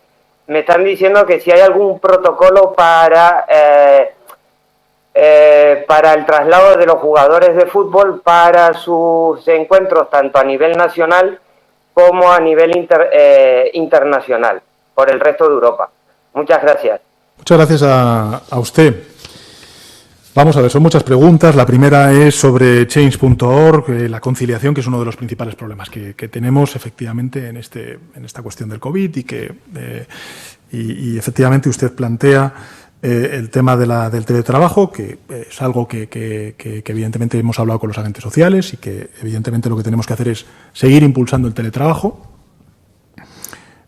me están diciendo que si hay algún protocolo para para el traslado de los jugadores de fútbol para sus encuentros tanto a nivel nacional como a nivel internacional por el resto de Europa. Muchas gracias. Muchas gracias a usted. Vamos a ver, son muchas preguntas. La primera es sobre change.org, la conciliación, que es uno de los principales problemas que tenemos efectivamente en esta cuestión del COVID y efectivamente usted plantea el tema del teletrabajo, que es algo que evidentemente hemos hablado con los agentes sociales y que evidentemente lo que tenemos que hacer es seguir impulsando el teletrabajo.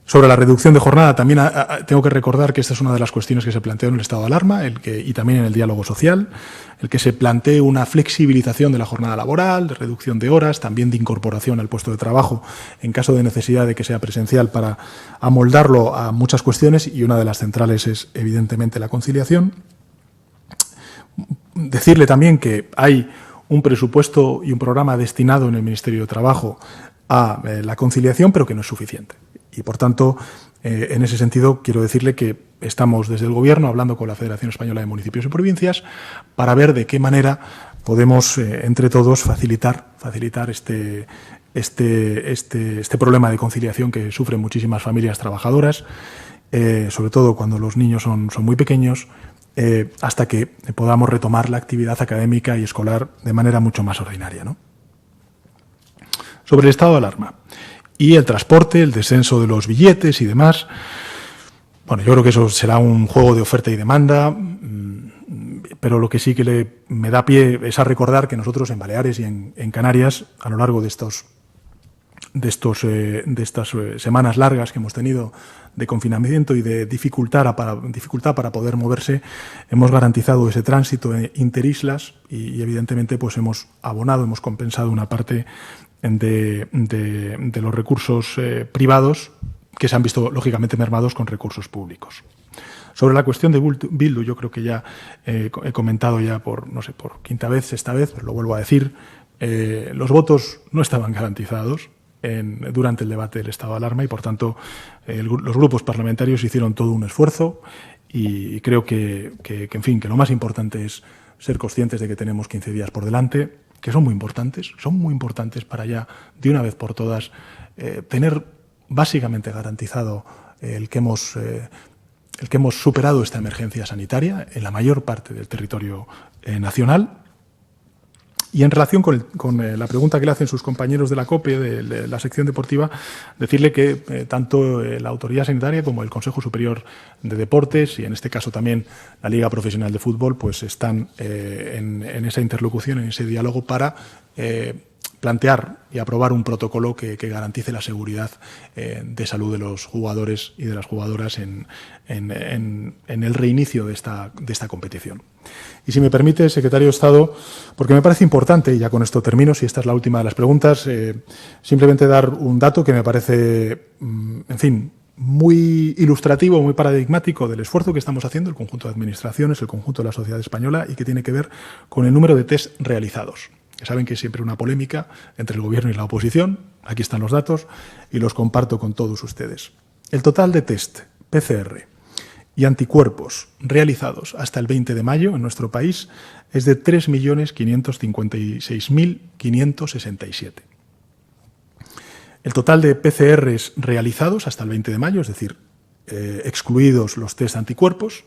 Sobre la reducción de jornada, también tengo que recordar que esta es una de las cuestiones que se planteó en el estado de alarma y también en el diálogo social, el que se plantee una flexibilización de la jornada laboral, de reducción de horas, también de incorporación al puesto de trabajo en caso de necesidad de que sea presencial para amoldarlo a muchas cuestiones, y una de las centrales es evidentemente la conciliación. Decirle también que hay un presupuesto y un programa destinado en el Ministerio de Trabajo a la conciliación, pero que no es suficiente. Y, por tanto, en ese sentido, quiero decirle que estamos desde el Gobierno hablando con la Federación Española de Municipios y Provincias para ver de qué manera podemos, entre todos, facilitar este problema de conciliación que sufren muchísimas familias trabajadoras, sobre todo cuando los niños son muy pequeños, hasta que podamos retomar la actividad académica y escolar de manera mucho más ordinaria, ¿no? Sobre el estado de alarma y el transporte, el descenso de los billetes y demás. Bueno, yo creo que eso será un juego de oferta y demanda, pero lo que sí que me da pie es a recordar que nosotros en Baleares y en Canarias, a lo largo de estas semanas largas que hemos tenido de confinamiento y de dificultad para poder moverse, hemos garantizado ese tránsito interislas y evidentemente pues hemos compensado una parte de los recursos privados que se han visto lógicamente mermados con recursos públicos. Sobre la cuestión de Bildu, yo creo que ya he comentado ya por quinta vez, sexta vez, pero lo vuelvo a decir, los votos no estaban garantizados durante el debate del estado de alarma y, por tanto, los grupos parlamentarios hicieron todo un esfuerzo y creo que lo más importante es ser conscientes de que tenemos 15 días por delante, que son muy importantes para ya, de una vez por todas, tener básicamente garantizado el que hemos superado esta emergencia sanitaria en la mayor parte del territorio nacional. Y en relación con la pregunta que le hacen sus compañeros de la COPE, de la sección deportiva, decirle que tanto la Autoridad Sanitaria como el Consejo Superior de Deportes y en este caso también la Liga Profesional de Fútbol pues están en esa interlocución, en ese diálogo para plantear y aprobar un protocolo que garantice la seguridad de salud de los jugadores y de las jugadoras en el reinicio de esta competición. Y si me permite, secretario de Estado, porque me parece importante, y ya con esto termino, si esta es la última de las preguntas, simplemente dar un dato que me parece, muy ilustrativo, muy paradigmático del esfuerzo que estamos haciendo el conjunto de administraciones, el conjunto de la sociedad española, y que tiene que ver con el número de test realizados. Que saben que es siempre una polémica entre el Gobierno y la oposición. Aquí están los datos y los comparto con todos ustedes. El total de test PCR y anticuerpos realizados hasta el 20 de mayo en nuestro país es de 3.556.567. El total de PCRs realizados hasta el 20 de mayo, es decir, excluidos los test anticuerpos,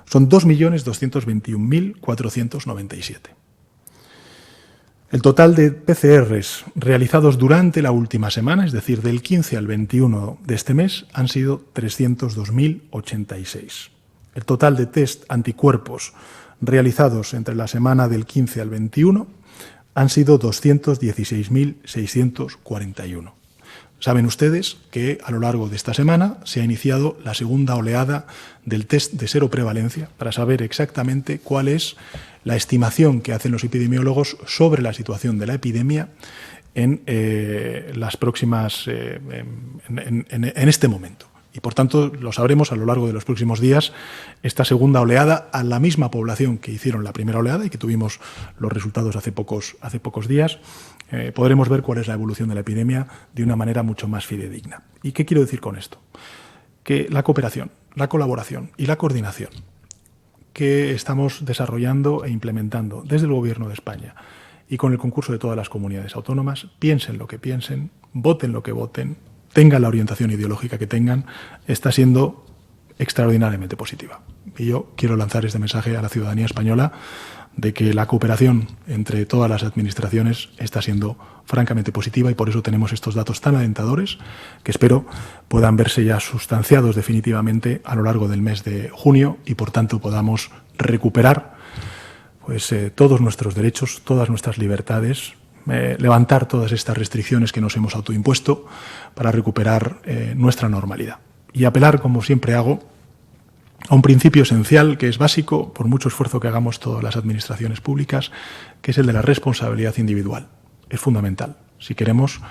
son 2.221.497. El total de PCRs realizados durante la última semana, es decir, del 15 al 21 de este mes, han sido 302.086. El total de test anticuerpos realizados entre la semana del 15 al 21 han sido 216.641. Saben ustedes que a lo largo de esta semana se ha iniciado la segunda oleada del test de seroprevalencia para saber exactamente cuál es la estimación que hacen los epidemiólogos sobre la situación de la epidemia en las próximas en este momento. Y, por tanto, lo sabremos a lo largo de los próximos días, esta segunda oleada a la misma población que hicieron la primera oleada y que tuvimos los resultados hace pocos días. Podremos ver cuál es la evolución de la epidemia de una manera mucho más fidedigna. ¿Y qué quiero decir con esto? Que la cooperación, la colaboración y la coordinación que estamos desarrollando e implementando desde el Gobierno de España y con el concurso de todas las comunidades autónomas, piensen lo que piensen, voten lo que voten, tengan la orientación ideológica que tengan, está siendo extraordinariamente positiva. Y yo quiero lanzar este mensaje a la ciudadanía española de que la cooperación entre todas las administraciones está siendo francamente positiva y por eso tenemos estos datos tan alentadores que espero puedan verse ya sustanciados definitivamente a lo largo del mes de junio y por tanto podamos recuperar pues, todos nuestros derechos, todas nuestras libertades, levantar todas estas restricciones que nos hemos autoimpuesto para recuperar nuestra normalidad. Y apelar, como siempre hago, a un principio esencial que es básico, por mucho esfuerzo que hagamos todas las administraciones públicas, que es el de la responsabilidad individual. Es fundamental. Si queremos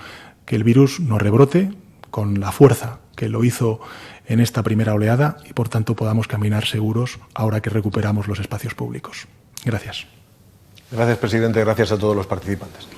que el virus no rebrote con la fuerza que lo hizo en esta primera oleada y, por tanto, podamos caminar seguros ahora que recuperamos los espacios públicos. Gracias. Gracias, presidente. Gracias a todos los participantes.